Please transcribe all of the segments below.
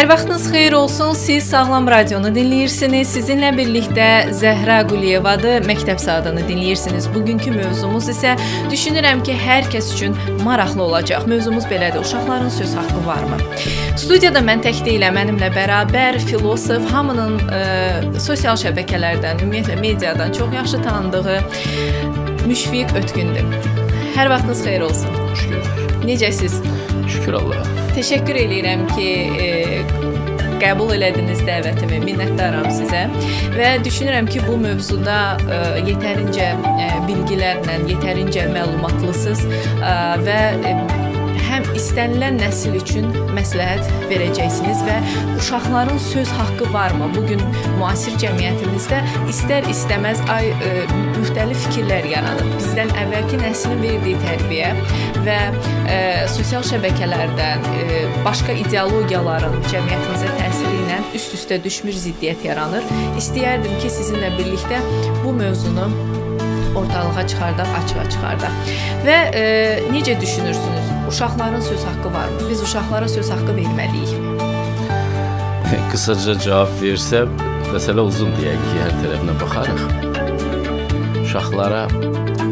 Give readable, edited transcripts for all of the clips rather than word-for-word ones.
Hər vaxtınız xeyir olsun. Siz Sağlam Radionu dinləyirsiniz. Sizinlə birlikdə Zəhra Quliyevadır. Məktəb Saatını dinləyirsiniz. Bugünkü mövzumuz isə düşünürəm ki, hər kəs üçün maraqlı olacaq. Mövzumuz belədir. Uşaqların söz haqqı varmı? Studiyada mən tək deyiləm. Mənimlə bərabər filosof, hamının sosial şəbəkələrdən, ümumiyyətlə mediadan çox yaxşı tanıdığı Müşfiq Ötkündür. Hər vaxtınız xeyir olsun. Şükür. Necəsiz? Şükür Allaha. Təşəkkür edirəm ki, qəbul elədiniz dəvətimi. Minnətdaram sizə və düşünürəm ki, bu mövzuda yetərincə bilgilərlə, yetərincə məlumatlısınız və həm istənilən nəsil üçün məsləhət verəcəksiniz və uşaqların söz haqqı varmı? Bugün müasir cəmiyyətimizdə istər-istəməz müxtəlif fikirlər yaranır. Bizdən əvvəlki nəslin verdiyi tərbiyə və sosial şəbəkələrdən, başqa ideologiyaların cəmiyyətimizə təsiri ilə üst-üstə düşmüş ziddiyyət yaranır. İstəyərdim ki, sizinlə birlikdə bu mövzunu ortalığa çıxardaq, açığa çıxardaq. Və necə düşünürsünüz? Uşaqların söz haqqı varmı? Biz uşaqlara söz haqqı verməliyik. Qısaca cavab versəm, məsələ uzun deyək ki, hər tərəfinə baxarıq. Uşaqlara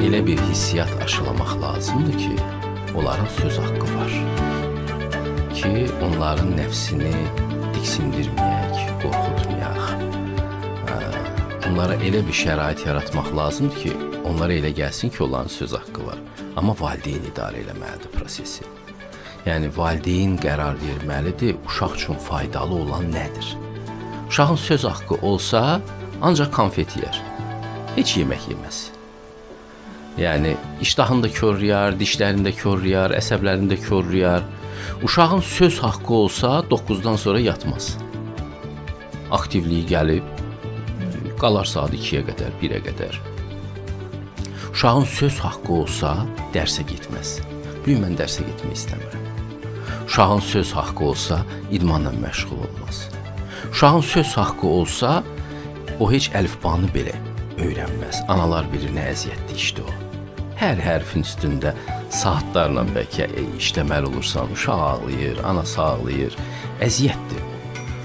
elə bir hissiyat aşılamaq lazımdır ki, onların söz haqqı var. Ki, onların nəfsini diksindirməyək, qorxutmayaq. Onlara elə bir şərait yaratmaq lazımdır ki, onlara elə gəlsin ki, onların söz haqqı var. Amma valideyn idarə eləməlidir prosesi. Yəni, valideyn qərar verməlidir, uşaq üçün faydalı olan nədir? Uşağın söz haqqı olsa, ancaq konfet yer. Heç yemək yeməz. Yəni, iştahını da körləyər, dişlərini də körləyər, əsəblərini də körləyər. Uşağın söz haqqı olsa, 9-dan sonra yatmaz. Aktivliyi gəlib, qalar saat 2-yə qədər, 1-ə qədər. Uşağın söz haqqı olsa, dərsə getməz. Bugün mən dərsə getmək istəmirəm. Uşağın söz haqqı olsa, idmanla məşğul olmaz. Uşağın söz haqqı olsa, o heç əlifbanı belə öyrənməz. Analar bilir nə əziyyətli işdir o. Hər hərfin üstündə saatlarla bəlkə işləməli olursan, uşaq ağlayır, anası ağlayır. Əziyyətdir.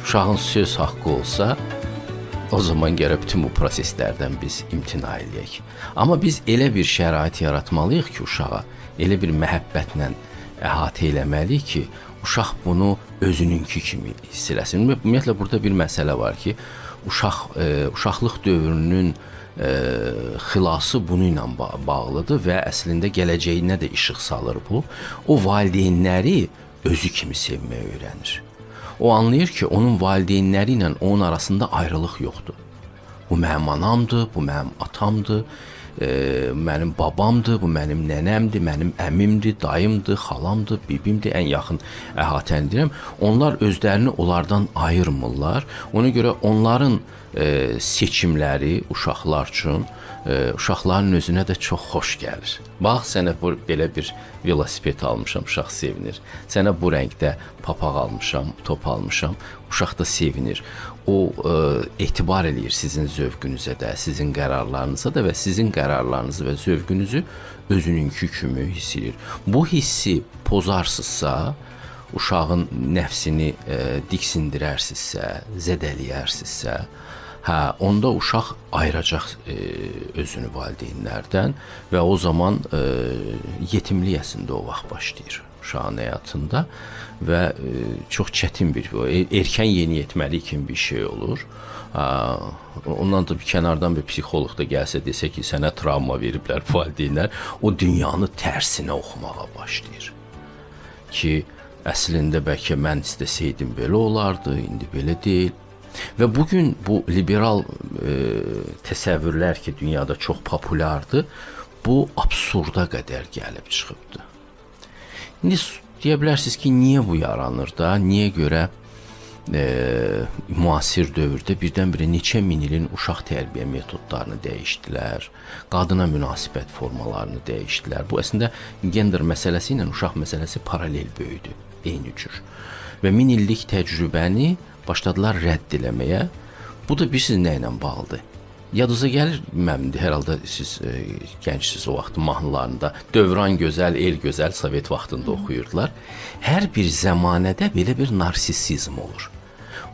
Uşağın söz haqqı olsa, o zaman gərək bütün bu proseslərdən biz imtina eləyək. Amma biz elə bir şərait yaratmalıyıq ki, uşağa elə bir məhəbbətlə əhatə eləməliyik ki, uşaq bunu özününki kimi hiss eləsin. Ümumiyyətlə, burada bir məsələ var ki, uşaqlıq dövrünün xilası bunu ilə bağlıdır və əslində gələcəyinə də işıq salır bu. O valideynləri özü kimi sevməyə öyrənir. O anlayır ki, onun valideynləri ilə onun arasında ayrılıq yoxdur. Bu mənim anamdır, bu mənim atamdır, mənim babamdır, bu mənim nənəmdir, mənim əmimdir, dayımdır, xalamdır, bibimdir, ən yaxın əhatəni deyirəm. Onlar özlərini onlardan ayırmırlar. Ona görə onların seçimləri uşaqlar üçün uşaqların özünə də çox xoş gəlir. Bax, sənə belə bir velosiped almışam, uşaq sevinir. Sənə bu rəngdə papaq almışam, top almışam, uşaq da sevinir. O etibar eləyir sizin zövqünüzə də, sizin qərarlarınıza da və sizin qərarlarınızı və zövqünüzü özününki kimi hiss edir. Bu hissi pozarsınızsa, uşağın nəfsini diksindirərsinizsə, zədələyərsinizsə, onda uşaq ayıracaq özünü valideynlərdən və o zaman yetimlik əslində o vaxt başlayır uşağın həyatında və çox çətin bir, erkən yeniyetməlik kimi bir şey olur. Ondan da bir kənardan bir psixoloq da gəlsə desə ki, sənə travma veriblər valideynlər, o dünyanı tərsinə oxumağa başlayır. Ki, əslində bəlkə mən istəsəydim belə olardı, indi belə deyil. Və bugün bu liberal təsəvvürlər ki, dünyada çox populyardır, bu absurda qədər gəlib çıxıbdır. İndi deyə bilərsiniz ki, niyə bu yaranır da, niyə görə müasir dövrdə birdən-birə neçə min ilin uşaq tərbiyə metodlarını dəyişdilər, qadına münasibət formalarını dəyişdilər. Bu əslində gender məsələsi ilə uşaq məsələsi paralel böyüdü, eyni cür. Və 1000 illik təcrübəni başladılar rədd eləməyə. Bu da bilirsiniz nə ilə bağlıdır? Yadınıza gəlir, mən hər halda siz gəncsiniz o vaxt mahnılarında Dövran gözəl, el gözəl Sovet vaxtında oxuyurdular. Hər bir zəmanədə belə bir narsisizm olur.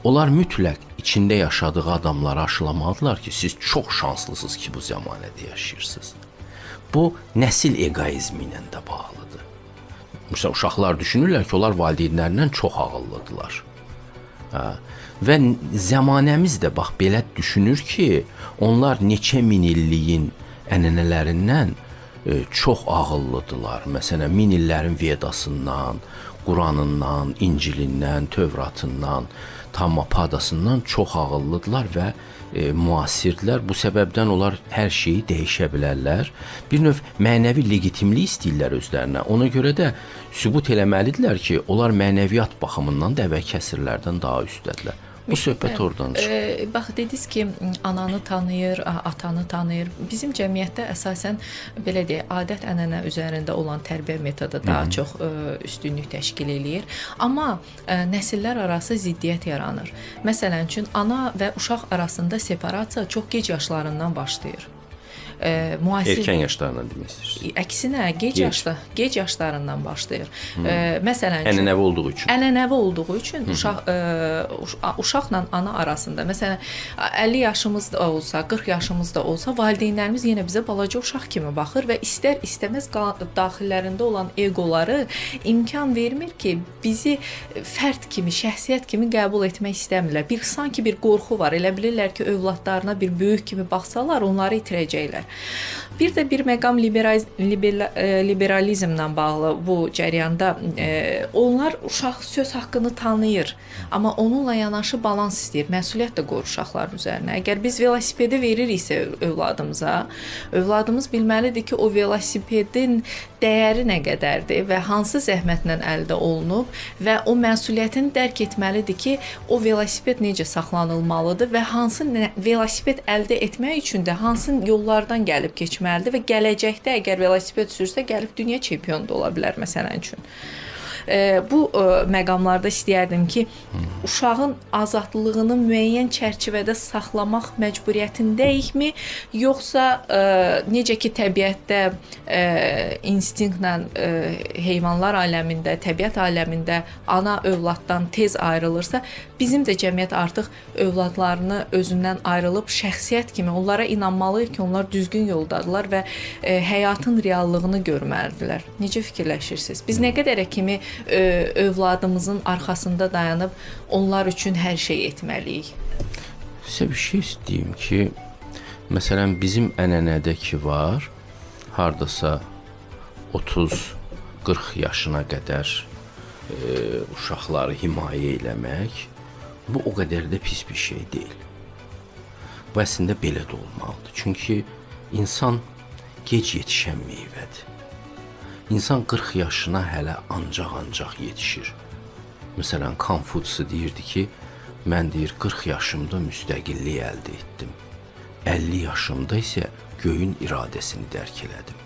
Onlar mütləq içində yaşadığı adamları aşılamalıdırlar ki, siz çox şanslısınız ki, bu zəmanədə yaşayırsınız. Bu nəsil egoizmi ilə də bağlıdır. Məsələn, uşaqlar düşünürlər ki, onlar valideynlərindən çox ağıllıdırlar. Və zəmanəmiz də bax belə düşünür ki, onlar neçə min illiyin ənənələrindən çox ağıllıdırlar. Məsələn, min illərin Vedasından, Quranından, İncilindən, Tövratından, Tammapadasından çox ağıllıdırlar və müasirdirlər. Bu səbəbdən onlar hər şeyi dəyişə bilərlər. Bir növ mənəvi legitimlik istəyirlər özlərinə. Ona görə də sübut eləməlidirlər ki, onlar mənəviyyat baxımından da əvvəlki əsrlərdən daha üstdədirlər. Bu söhbət oradan çıxır. Bax, dediniz ki, ananı tanıyır, atanı tanıyır. Bizim cəmiyyətdə əsasən, belə deyək, adət-ənənə üzərində olan tərbiyə metodu daha çox üstünlük təşkil eləyir. Amma nəsillər arası ziddiyyət yaranır. Məsələn üçün, ana və uşaq arasında separasiya çox gec yaşlarından başlayır. Erkən yaşlarından demək istəyirsiniz? Əksinə, gec yaşlarından başlayır. Məsələn, ənənəvi olduğu üçün. Ənənəvi olduğu üçün uşaqla ana arasında, məsələn, 50 yaşımız da olsa, 40 yaşımız da olsa, valideynlərimiz yenə bizə balaca uşaq kimi baxır və istər-istəməz daxillərində olan egoları imkan vermir ki, bizi fərd kimi, şəxsiyyət kimi qəbul etmək istəmirlər. Sanki bir qorxu var. Elə bilirlər ki, övladlarına bir böyük kimi baxsalar, onları itirəcəklər. Bir də bir məqam liberalizmlə bağlı bu cərəyanda onlar uşaq söz haqqını tanıyır, amma onunla yanaşı balans istəyir. Məsuliyyət də qoyur uşaqların üzərinə. Əgər biz velosipedi veririksə övladımıza, övladımız bilməlidir ki, o velosipedin dəyəri nə qədərdir və hansı zəhmətlə əldə olunub və o məsuliyyətini dərk etməlidir ki, o velosiped necə saxlanılmalıdır və hansı velosiped əldə etmək üçün də hansı yollardan gəlib keçməlidir və gələcəkdə əgər velosiped sürsə gəlib dünya çempionu da ola bilər məsələn üçün. Bu məqamlarda istəyərdim ki, uşağın azadlığını müəyyən çərçivədə saxlamaq məcburiyyətindəyikmi, yoxsa necə ki təbiətdə instinktlə heyvanlar aləmində, təbiət aləmində ana övladdan tez ayrılırsa, bizim də cəmiyyət artıq övladlarını özündən ayrılıb şəxsiyyət kimi onlara inanmalıyıq ki, onlar düzgün yoldadırlar və həyatın reallığını görməlidirlər. Necə fikirləşirsiniz? Biz nə qədərə kimi övladımızın arxasında dayanıb onlar üçün hər şey etməliyik? Sizə bir şey istəyim ki, məsələn, bizim ənənədə ki var, hardasa 30-40 yaşına qədər uşaqları himayə eləmək, bu o qədər də pis bir şey deyil. Bu əslində belə də olmalıdır. Çünki insan gec yetişən meyvədir. İnsan 40 yaşına hələ ancaq yetişir. Məsələn, Konfutsi deyirdi ki, mən deyir 40 yaşımda müstəqillik əldə etdim. 50 yaşımda isə göyün iradəsini dərk elədim.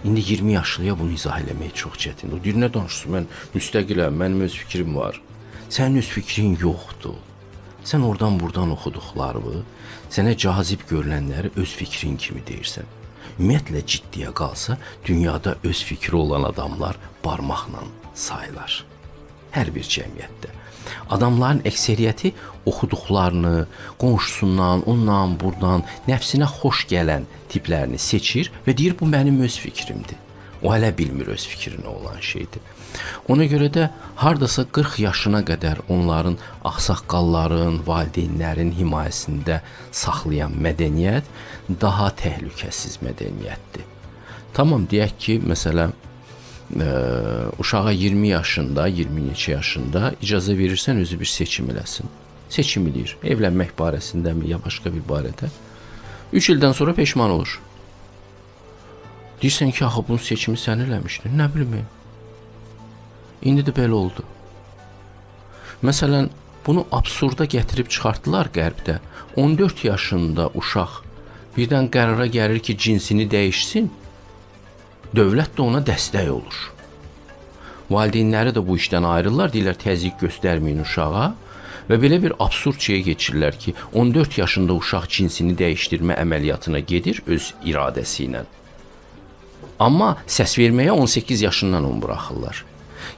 İndi 20 yaşlıya bunu izah eləmək çox çətindir. O deyir, nə danışırsın, mən müstəqiləm, mənim öz fikrim var. Sənin öz fikrin yoxdur. Sən oradan-buradan oxuduqlarını, sənə cazib görülənləri öz fikrin kimi deyirsən. Ümumiyyətlə ciddiyə qalsa, dünyada öz fikri olan adamlar barmaqla sayılar. Hər bir cəmiyyətdə. Adamların əksəriyyəti oxuduqlarını, qonşusundan, ondan, buradan, nəfsinə xoş gələn tiplərini seçir və deyir, bu mənim öz fikrimdir. O hələ bilmir öz fikrinə olan şeydir. Ona görə də hardasa 40 yaşına qədər onların ağsaqqalların, valideynlərin himayəsində saxlayan mədəniyyət daha təhlükəsiz mədəniyyətdir. Tamam, deyək ki, məsələn, uşağa 20 yaşında, 20 neçə yaşında icazə verirsən özü bir seçim eləsin. Seçim edir. Evlənmək barəsindəmi, ya başqa bir barədə. 3 ildən sonra peşman olur. Deyirsən ki, axı bunun seçimi sən eləmişdin. Nə bilim. İndi də belə oldu. Məsələn, bunu absurda gətirib çıxartdılar qərbdə. 14 yaşında uşaq birdən qərara gəlir ki, cinsini dəyişsin. Dövlət də ona dəstək olur. Valideynləri də bu işdən ayrılırlar, deyirlər təzyiq göstərməyin uşağa Və belə bir absurd şeyə keçirlər ki, 14 yaşında uşaq cinsini dəyişdirmə əməliyyatına gedir öz iradəsi ilə. Amma səs verməyə 18 yaşından onu buraxırlar.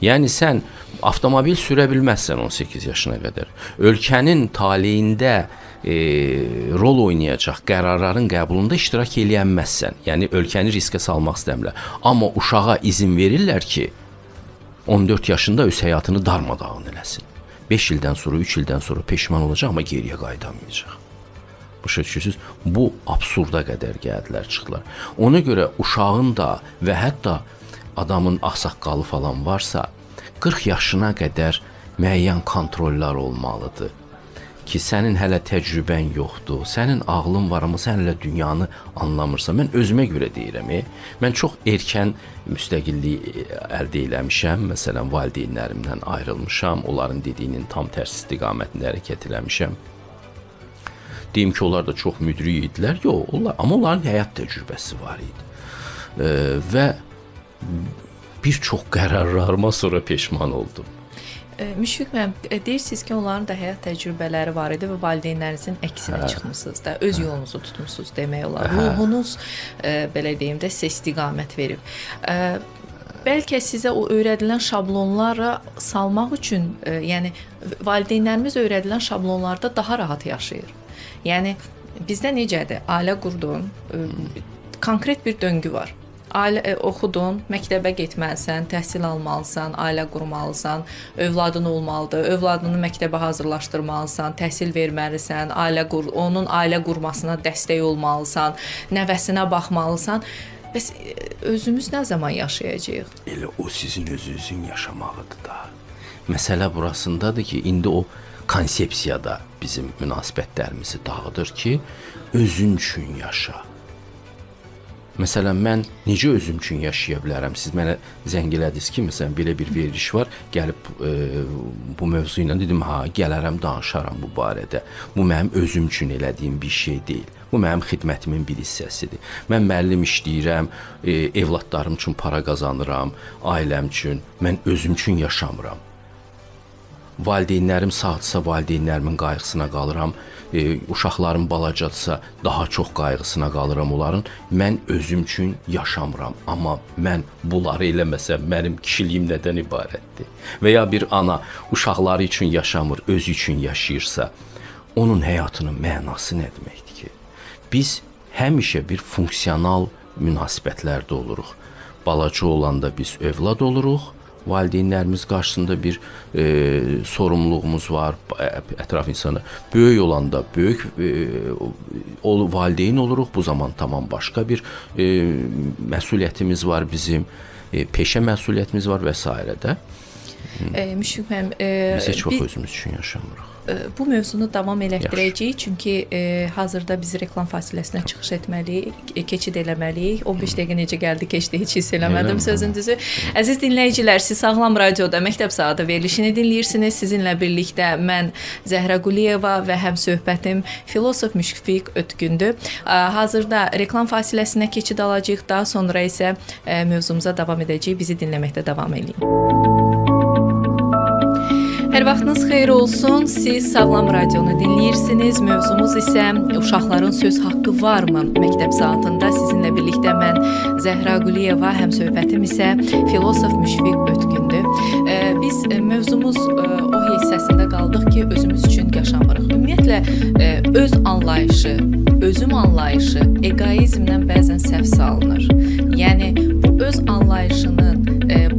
Yəni sən avtomobil sürə bilməzsən 18 yaşına qədər. Ölkənin taleyində rol oynayacaq qərarların qəbulunda iştirak eləyənməzsən. Yəni ölkəni riskə salmaq istəmirlər. Amma uşağa izin verirlər ki, 14 yaşında öz həyatını darmadağın eləsin. 5 ildən sonra, 3 ildən sonra peşman olacaq, amma geriyə qayıdamayacaq. Başa düşürsünüz? Bu absurda qədər gəldilər, çıxdılar. Ona görə uşağın da və hətta adamın ağsaqqalı falan varsa, 40 yaşına qədər müəyyən kontrollar olmalıdır. Ki, sənin hələ təcrübən yoxdur, sənin ağlın var, amma sən hələ dünyanı anlamırsan. Mən özümə görə deyirəm, mən çox erkən müstəqillik əldə eləmişəm. Məsələn, valideynlərimdən ayrılmışam, onların dediyinin tam tərsi istiqamətində hərəkət eləmişəm. Deyim ki, onlar da çox müdrik idilər. Yox, amma onların həyat təcrübəsi var idi. Və bir çox qərarlarıma sonra peşman oldum. Müşfiq müəllim, deyirsiniz ki, onların da həyat təcrübələri var idi və valideynlərinizin əksinə çıxmısınız da, öz yolunuzu tutmusunuz demək olar. Ruhunuz, belə deyim də, sizə istiqamət verib. Bəlkə sizə o öyrədilən şablonlara salmaq üçün, yəni valideynlərimiz öyrədilən şablonlarda daha rahat yaşayır. Yəni bizdə necədir? Ailə qurdun, konkret bir döngü var. Ailə oxudun, məktəbə getməlisən, təhsil almalısan, ailə qurmalısan, övladın olmalıdır, övladını məktəbə hazırlaşdırmalısan, təhsil verməlisən, onun ailə qurmasına dəstək olmalısan, nəvəsinə baxmalısan. Bəs özümüz nə zaman yaşayacağıq? Elə o sizin özünüzün yaşamağıdır da. Məsələ burasındadır ki, indi o konsepsiyada bizim münasibətlərimizi dağıdır ki, özün üçün yaşa. Məsələn, mən necə özüm üçün yaşaya bilərəm? Siz mənə zəng elədiniz ki, məsələn, belə bir veriliş var, gəlib bu mövzu ilə dedim, gələrəm, danışaram bu barədə. Bu mənim özüm üçün elədiyim bir şey deyil. Bu mənim xidmətimin bir hissəsidir. Mən müəllim işləyirəm, evladlarım üçün para qazanıram, ailəm üçün, mən özüm üçün yaşamıram. Valideynlərim sağdırsa, valideynlərimin qayğısına qalıram. Uşaqlarım balacadırsa, daha çox qayğısına qalıram onların. Mən özüm üçün yaşamıram. Amma mən bunları eləməsəm, mənim kişiliyim nədən ibarətdir? Və ya bir ana uşaqları üçün yaşamır, özü üçün yaşayırsa, onun həyatının mənası nə deməkdir ki? Biz həmişə bir funksional münasibətlərdə oluruq. Balaca olanda biz övlad oluruq. Valideynlərimiz qarşısında bir sorumluluğumuz var, ətraf insana. Böyük olanda böyük valideyn oluruq. Bu zaman tamam başqa bir məsuliyyətimiz var bizim, peşə məsuliyyətimiz var və s. də. Müşfiq müəllim, biz heç vaxt özümüz üçün yaşamırıq. Bu mövzunu davam elətdirəcəyik, çünki hazırda biz reklam fasiləsinə çıxış etməliyik, keçid eləməliyik. 15 dəqiqə necə gəldi, keçdi, heç hiss eləmədim sözün düzü. Əziz dinləyicilər, siz Sağlam Radioda Məktəb Saatı verilişini dinləyirsiniz. Sizinlə birlikdə mən Zəhra Quliyeva və həmsöhbətim filosof Müşfiq Ötgündür. Hazırda reklam fasiləsinə keçid alacağıq, daha sonra isə mövzumuza davam edəcəyik. Bizi dinləməkdə davam edin. Hər vaxtınız xeyir olsun. Siz Sağlam Radionu dinləyirsiniz. Mövzumuz isə uşaqların söz haqqı varmı? Məktəb saatında sizinlə birlikdə mən Zəhra Quliyeva, həmsöhbətim isə filosof Müşfiq Ötgündür. Biz mövzumuz o hissəsində qaldıq ki, özümüz üçün yaşamırıq. Ümumiyyətlə öz anlayışı, özüm anlayışı egoizmdən bəzən səhv salınır. Yəni bu öz anlayışını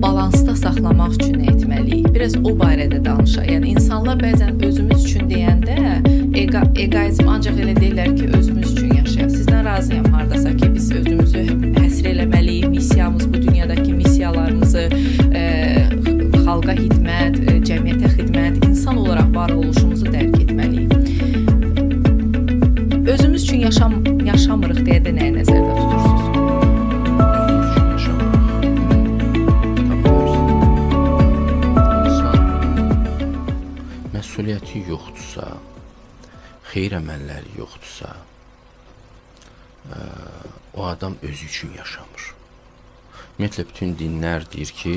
balansda saxlamaq üçün etməliyik. Biraz o barədə danışaq. Yəni insanlar bəzən özümüz üçün deyəndə egoizm ancaq elə deyirlər ki, özümüz üçün yaşayaq. Sizdən razıyam hardasa ki, biz özümüzü həsr eləməliyik. Missiyamız bu dünyadakı missiyalarımızı xalqa xidmət, cəmiyyətə xidmət, insan olaraq var oluşumuzu dərk etməliyik. Özümüz üçün yaşamırıq deyə də nəyə nəzərdə tutursunuz? Məsuliyyəti yoxdursa, xeyir əməlləri yoxdursa, o adam özü üçün yaşamır. Ümumiyyətlə, bütün dinlər deyir ki,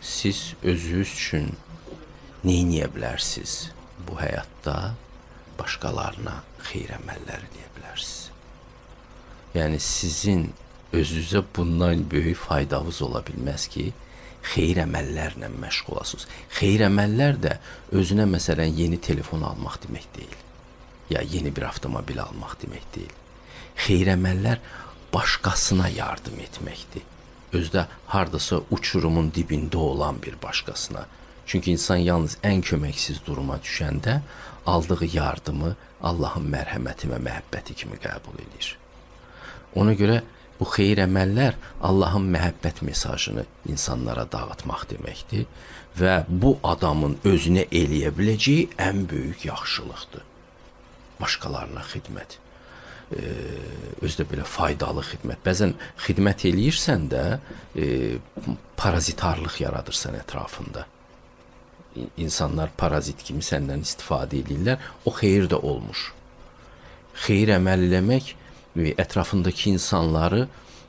siz özünüz üçün nə edə bilərsiniz? bu həyatda başqalarına xeyir əməllər edə bilərsiniz. Yəni sizin özünüzə bundan böyük faydavız ola bilməz ki, xeyir əməllərlə məşğul olasınız. Xeyir əməllər də özünə məsələn yeni telefon almaq demək deyil. Ya yeni bir avtomobil almaq demək deyil. Xeyir əməllər başqasına yardım etməkdir. Özdə hardasa uçurumun dibində olan bir başqasına. Çünki insan yalnız ən köməksiz duruma düşəndə aldığı yardımı Allahın mərhəməti və məhəbbəti kimi qəbul edir. Ona görə bu xeyir əməllər Allahın məhəbbət mesajını insanlara dağıtmaq deməkdir və bu adamın özünə eləyə biləcəyi ən böyük yaxşılıqdır. Başqalarına xidmət. Özdə belə faydalı xidmət. Bəzən xidmət eləyirsən də parazitarlıq yaradırsan ətrafında. İnsanlar parazit kimi səndən istifadə edirlər. O xeyir də olmuş. Xeyir əməl eləmək ətrafındakı insanları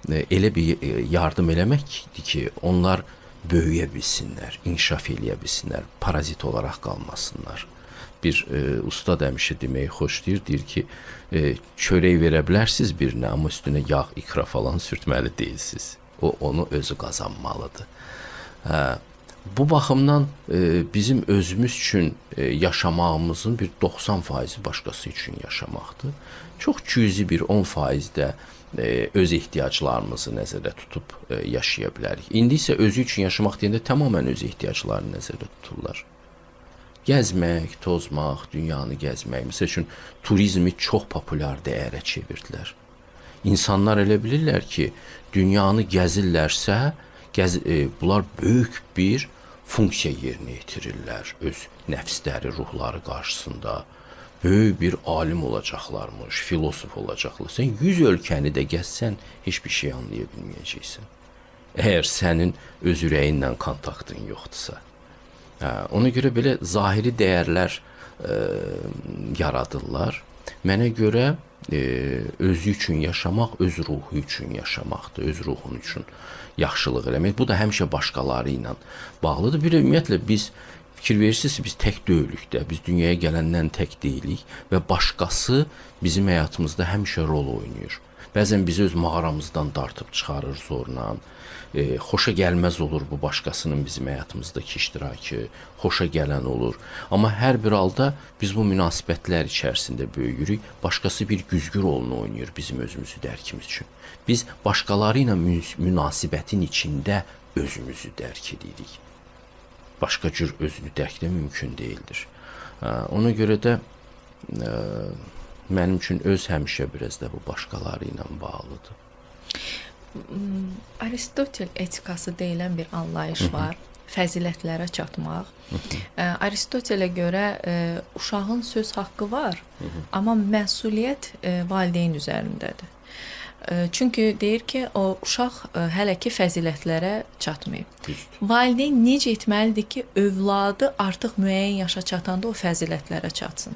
elə bir yardım eləməkdir ki, onlar böyüyə bilsinlər, inkişaf eləyə bilsinlər, parazit olaraq qalmasınlar. Bir usta həmişə deməyi xoşlayır, deyir ki, çörək verə bilərsiniz birinə, amma üstünə yağ, ikra falan sürtməli deyilsiniz. O onu özü qazanmalıdır. Bu baxımdan bizim özümüz üçün yaşamağımızın bir 90% başqası üçün yaşamaqdır. Çox cüzi bir 10% də öz ehtiyaclarımızı nəzərdə tutub yaşaya bilərik. İndi isə özü üçün yaşamaq deyəndə tamamilə öz ehtiyaclarını nəzərdə tuturlar. Gəzmək, tozmaq, dünyanı gəzmək. Məsəl üçün, turizmi çox populyar dəyərə çevirdilər. İnsanlar elə bilirlər ki, dünyanı gəzirlərsə, bunlar böyük bir funksiya yerinə yetirirlər. Öz nəfsləri, ruhları qarşısında böyük bir alim olacaqlarmış, filosof olacaqlar. Sən 100 ölkəni də gəzsən, heç bir şey anlaya bilməyəcəksən. Əgər sənin öz ürəyinlə kontaktın yoxdursa. Ona görə belə zahiri dəyərlər yaradırlar. Mənə görə özü üçün yaşamaq, öz ruhu üçün yaşamaqdır, öz ruhun üçün yaxşılıq eləmək. Bu da həmişə başqaları ilə bağlıdır. Bir ümumiyyətlə biz fikir verirsiniz, biz tək deyilik də, biz dünyaya gələndən tək deyilik və başqası bizim həyatımızda həmişə rol oynayır. Bəzən bizi öz mağaramızdan dartıb çıxarır zorla. Xoşa gəlməz olur bu başqasının bizim həyatımızdakı iştirakı, xoşa gələn olur. Amma hər bir halda biz bu münasibətlər içərisində böyüyürük. Başqası bir güzgü rolunu oynayır bizim özümüzü dərkimiz üçün. Biz başqaları ilə münasibətin içində özümüzü dərk edirik. Başqa cür özünü dərkdə mümkün deyildir. Ona görə də mənim üçün öz həmişə biraz da bu başqaları ilə bağlıdır. Aristotel etikası deyilən bir anlayış var. Fəzilətlərə çatmaq. Aristotelə görə uşağın söz haqqı var, amma məsuliyyət valideyn üzərindədir. Çünki deyir ki, o uşaq hələ ki fəzilətlərə çatmayıb. Valideyn necə etməlidir ki, övladı artıq müəyyən yaşa çatanda o fəzilətlərə çatsın?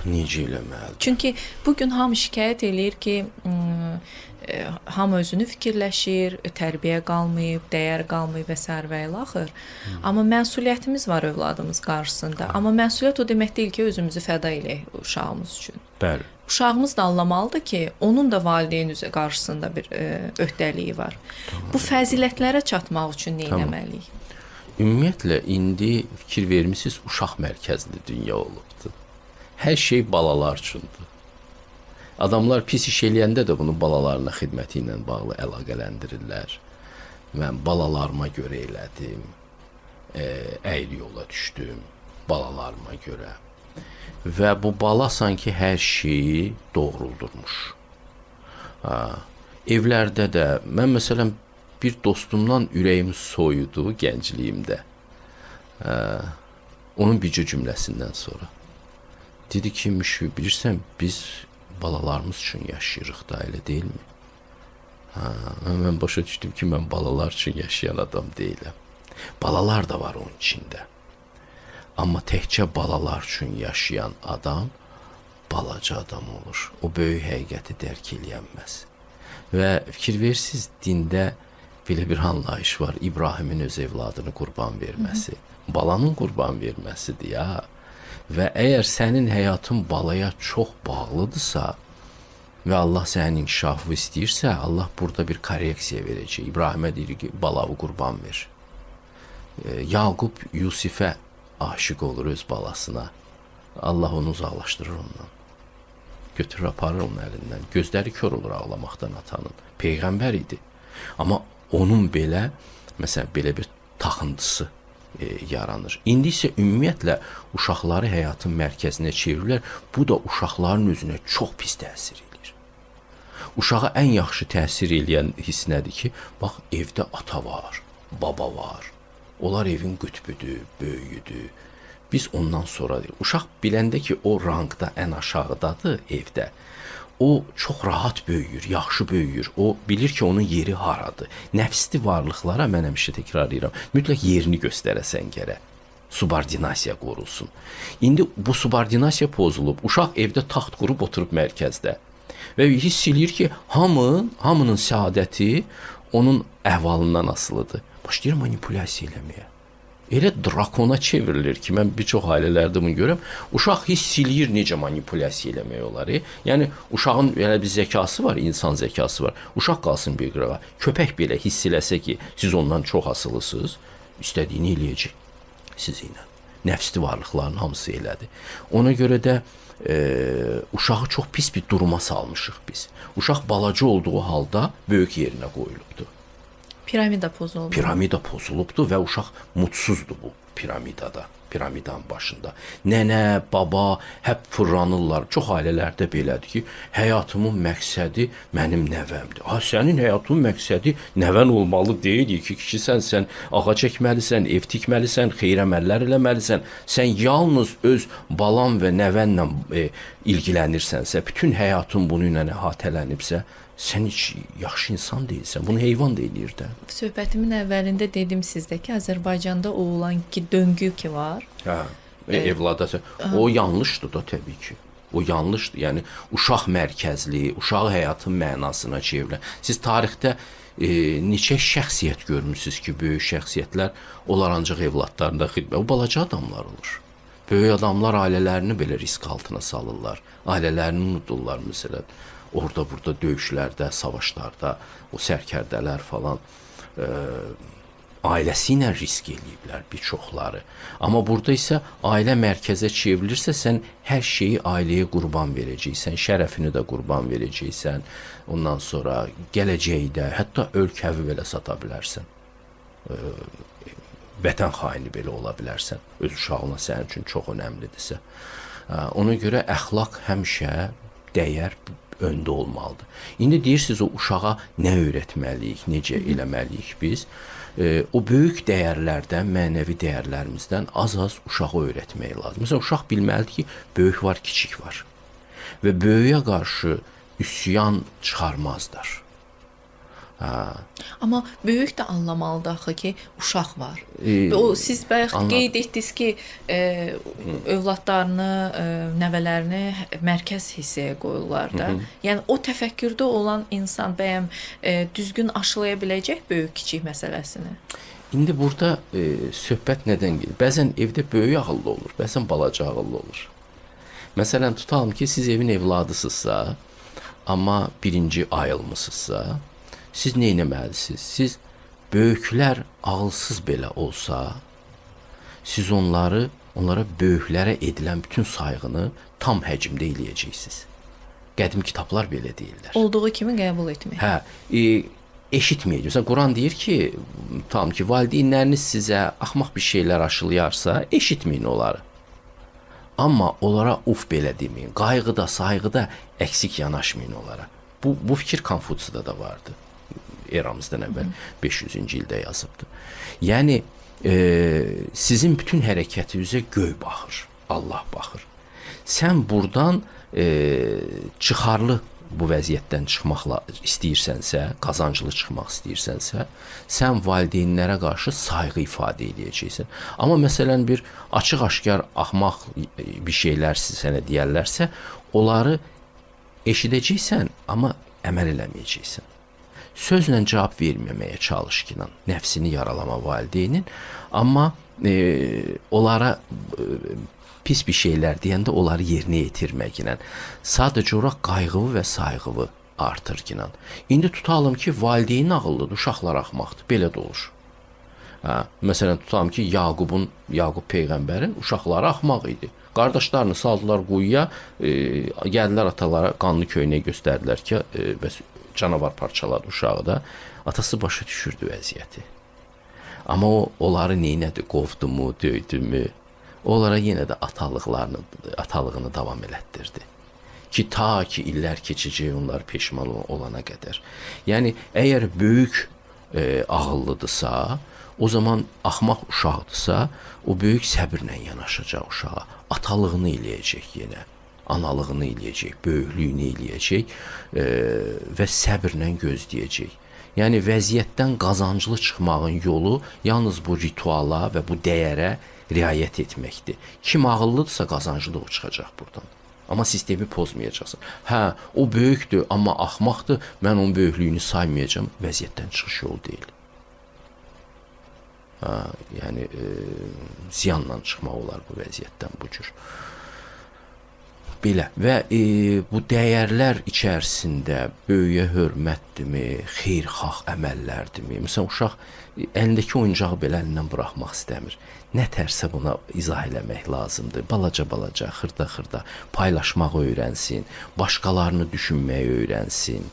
Necə eləməlidir? Çünki bugün hamı şikayət eləyir ki, hamı özünü fikirləşir, tərbiyə qalmayıb, dəyər qalmayıb və s. və ilaxır. Amma məsuliyyətimiz var övladımız qarşısında. Amma məsuliyyət o demək deyil ki, özümüzü fəda eləyək uşağımız üçün. Bəli. Uşağımız da anlamalıdır ki, onun da valideyn qarşısında bir öhdəliyi var. Bu fəzilətlərə çatmaq üçün nə etməliyik? Ümumiyyətlə, indi fikir vermişsiniz, uşaq mərkəzli dünya olubdur. Hər şey balalar üçündür. Adamlar pis iş eləyəndə də bunu balalarına xidməti ilə bağlı əlaqələndirirlər. Mən balalarıma görə elədim, əyri yola düşdüm, balalarıma görə. Və bu bala sanki hər şeyi doğruldurmuş. Evlərdə də, mən məsələn bir dostumdan ürəyim soyudu gəncliyimdə. Onun bircə cümləsindən sonra. Dedi ki, bilirsən, biz balalarımız üçün yaşayırıq da, elə deyilmi? Mən başa düşdüm ki, mən balalar üçün yaşayan adam deyiləm. Balalar da var onun içində. Amma təkcə balalar üçün yaşayan adam balaca adam olur. O böyük həqiqəti dərk eləyənməz. Və fikir verirsiniz, dində belə bir anlayış var. İbrahimin öz evladını qurban verməsi, balanın qurban verməsidir ya. Və əgər sənin həyatın balaya çox bağlıdırsa və Allah sənin inkişafı istəyirsə, Allah burada bir korreksiya verəcək. İbrahimə deyir ki, balavı qurban ver. Yaqub Yusifə aşiq olur öz balasına. Allah onu uzaqlaşdırır ondan. Götürür, aparır onun əlindən. Gözləri kör olur ağlamaqdan atanın. Peyğəmbər idi. Amma onun belə, məsələn, belə bir taxıntısı yaranır. İndi isə ümumiyyətlə uşaqları həyatın mərkəzinə çevirirlər. Bu da uşaqların özünə çox pis təsir edir. Uşağa ən yaxşı təsir eləyən hiss nədir ki, bax, evdə ata var, baba var. Onlar evin qütbüdür, böyüyüdür. Biz ondan sonra deyil. Uşaq biləndə ki, o rangda ən aşağıdadır evdə. O çox rahat böyüyür, yaxşı böyüyür. O bilir ki, onun yeri haradır. Nəfsli varlıqlara, mən həmişə təkrar edirəm, mütləq yerini göstərəsən gərək. Subordinasiya qorulsun. İndi bu subordinasiya pozulub. Uşaq evdə taxt qurub oturub mərkəzdə. Və hiss eləyir ki, hamının səadəti onun əhvalından asılıdır. Başlayır manipulyasiya eləməyə. Elə drakona çevrilir ki, mən bir çox ailələrdə bunu görürəm. Uşaq hiss eləyir necə manipulyasiya eləmək olar. Yəni, uşağın elə bir zəkası var, insan zəkası var. Uşaq qalsın bir qırağa. Köpək belə hiss eləsə ki, siz ondan çox asılısınız, istədiyini eləyəcək sizinlə. Nəfsli varlıqların hamısı elədir. Ona görə də uşağı çox pis bir duruma salmışıq biz. Uşaq balaca olduğu halda böyük yerinə qoyulubdur. Piramida pozuldu. Piramida pozulubdur və uşaq mutsuzdur bu piramidada, piramidanın başında. Nənə, baba həp fırlanırlar. Çox ailələrdə belədir ki, həyatımın məqsədi mənim nəvəmdir. Sənin həyatın məqsədi nəvən olmalı deyil ki, kişisən, sən ağac əkməlisən, ev tikməlisən, xeyir əməllər eləməlisən. Sən yalnız öz balan və nəvənlə ilgilənirsənsə, bütün həyatın bununla əhatələnibsə, sən heç yaxşı insan deyilsən. Bunu heyvan da eləyir də. Söhbətimin əvvəlində dedim sizdə ki, Azərbaycanda o olan ki, döngü ki var. Evlada. O yanlışdır da təbii ki. O yanlışdır. Yəni, uşaq mərkəzli, uşaq həyatın mənasına çevrilən. Siz tarixdə neçə şəxsiyyət görmüsünüz ki, böyük şəxsiyyətlər, onlar ancaq evladlarında xidmət. O balaca adamlar olur. Böyük adamlar ailələrini belə risk altına salırlar. Ailələrini unudurlar, məsələn. Orada, burada döyüşlərdə, savaşlarda, o sərkərdələr falan ailəsi ilə risk eləyiblər bir çoxları. Amma burada isə ailə mərkəzə çevrilirsə, sən hər şeyi ailəyə qurban verəcəksən, şərəfini də qurban verəcəksən. Ondan sonra gələcəkdə, hətta ölkəvi belə sata bilərsən. Vətən xaini belə ola bilərsən. Öz uşağına sənin üçün çox önəmlidirsə. Ona görə əxlaq həmişə dəyər öndə olmalıdır. İndi deyirsiniz, o uşağa nə öyrətməliyik, necə eləməliyik biz? O böyük dəyərlərdən, mənəvi dəyərlərimizdən az-az uşağı öyrətmək lazım. Məsələn, uşaq bilməlidir ki, böyük var, kiçik var. Və böyüyə qarşı üsyan çıxarmazlar. Amma böyük də anlamalıdır axı ki, uşaq var. O siz bayaq qeyd etdiniz ki, övladlarını, nəvələrini mərkəz hissəyə qoyurlar da. Yəni o təfəkkürdə olan insan bəyəm düzgün aşılaya biləcək böyük-kiçik məsələsini. İndi burada söhbət nədən gedir? Bəzən evdə böyük ağıllı olur, bəzən balaca ağıllı olur. Məsələn, tutalım ki, siz evin evladısınızsa, amma birinci ayılmısınızsa, siz nə etməlisiniz? Siz böyüklər ağılsız belə olsa, siz onlara böyüklərə edilən bütün sayğını tam həcmdə eləyəcəksiniz. Qədim kitablar belə deyirlər. Olduğu kimi qəbul etmək. Eşitməyəcək. Quran deyir ki, tam ki, valideynləriniz sizə axmaq bir şeylər aşılayarsa, eşitməyin onları. Amma onlara uf belə deməyin. Qayğıda, sayğıda əksik yanaşmayın onlara. Bu fikir Konfutsiyada da vardı. Eramızdan əvvəl 500-cü ildə yazıbdı. Yəni, sizin bütün hərəkətinizə göy baxır, Allah baxır. Sən buradan çıxarlı bu vəziyyətdən çıxmaq istəyirsənsə, qazanclı çıxmaq istəyirsənsə, sən valideynlərə qarşı sayğı ifadə edəcəksən. Amma məsələn, bir açıq-aşkar axmaq bir şeylər sənə deyərlərsə, onları eşidəcəksən, amma əməl eləməyəcəksən. sözlə cavab verməməyə çalışqınan, nəfsini yaralama valideynin, amma onlara pis bir şeylər deyəndə onları yerinə yetirməklə sadəcə olaraq qayğılı və sayğılı artırqınan. İndi tutalım ki, valideynin ağıllıdır, uşaqlar axmaqdır. Belə də olur. Məsələn, tutalım ki, Yaqub peyğəmbərin uşaqları axmaq idi. Qardaşlarını saldılar quyuya, gəldilər atalara qanlı köynək göstərdilər ki, canavar parçaladı uşağı da. Atası başa düşürdü vəziyyəti. Amma o, onları neynədi? Qovdu mu, döydü mü? Onlara yenə də atalığını davam elətdirdi. Ki, ta ki illər keçəcək, onlar peşman olana qədər. Yəni, əgər böyük ağıllıdırsa, o zaman axmaq uşaqdırsa, o böyük səbirlə yanaşacaq uşağa. Atalığını eləyəcək yenə, analığını eləyəcək, böyüklüyünü eləyəcək və səbirlə gözləyəcək. Yəni, vəziyyətdən qazanclı çıxmağın yolu yalnız bu rituala və bu dəyərə riayət etməkdir. Kim ağıllıdırsa qazanclı o çıxacaq buradan. Amma sistemi pozmayacaqsın. Hə, o böyükdür, amma axmaqdır, mən onun böyüklüyünü saymayacağım, vəziyyətdən çıxış yolu deyil. Yəni, ziyanla çıxmaq olar bu vəziyyətdən bu cür. Belə və bu dəyərlər içərisində böyüyə hörmətdirmi, xeyirxah əməllərdirmi? Məsələn, uşaq əlindəki oyuncağı belə əlindən buraxmaq istəmir. Nə tərsə buna izah eləmək lazımdır. Balaca-balaca, xırda-xırda paylaşmağı öyrənsin, başqalarını düşünməyi öyrənsin,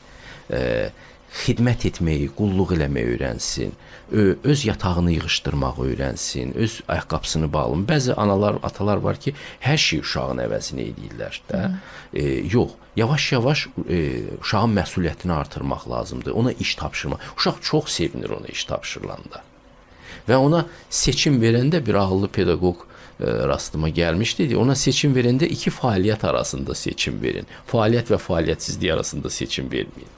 xidmət etməyi, qulluq eləməyi öyrənsin, öz yatağını yığışdırmağı öyrənsin, öz ayaqqabısını bağlamır. Bəzi analar, atalar var ki, hər şey uşağın əvəzini edirlər də. Yox, yavaş-yavaş uşağın məsuliyyətini artırmaq lazımdır. Ona iş tapşırmaq. Uşaq çox sevinir ona iş tapşırılanda. Və ona seçim verəndə bir ağıllı pedaqoq rastıma gəlmişdi. Ona seçim verəndə iki fəaliyyət arasında seçim verin. Fəaliyyət və fəaliyyətsizlik arasında seçim verməyin.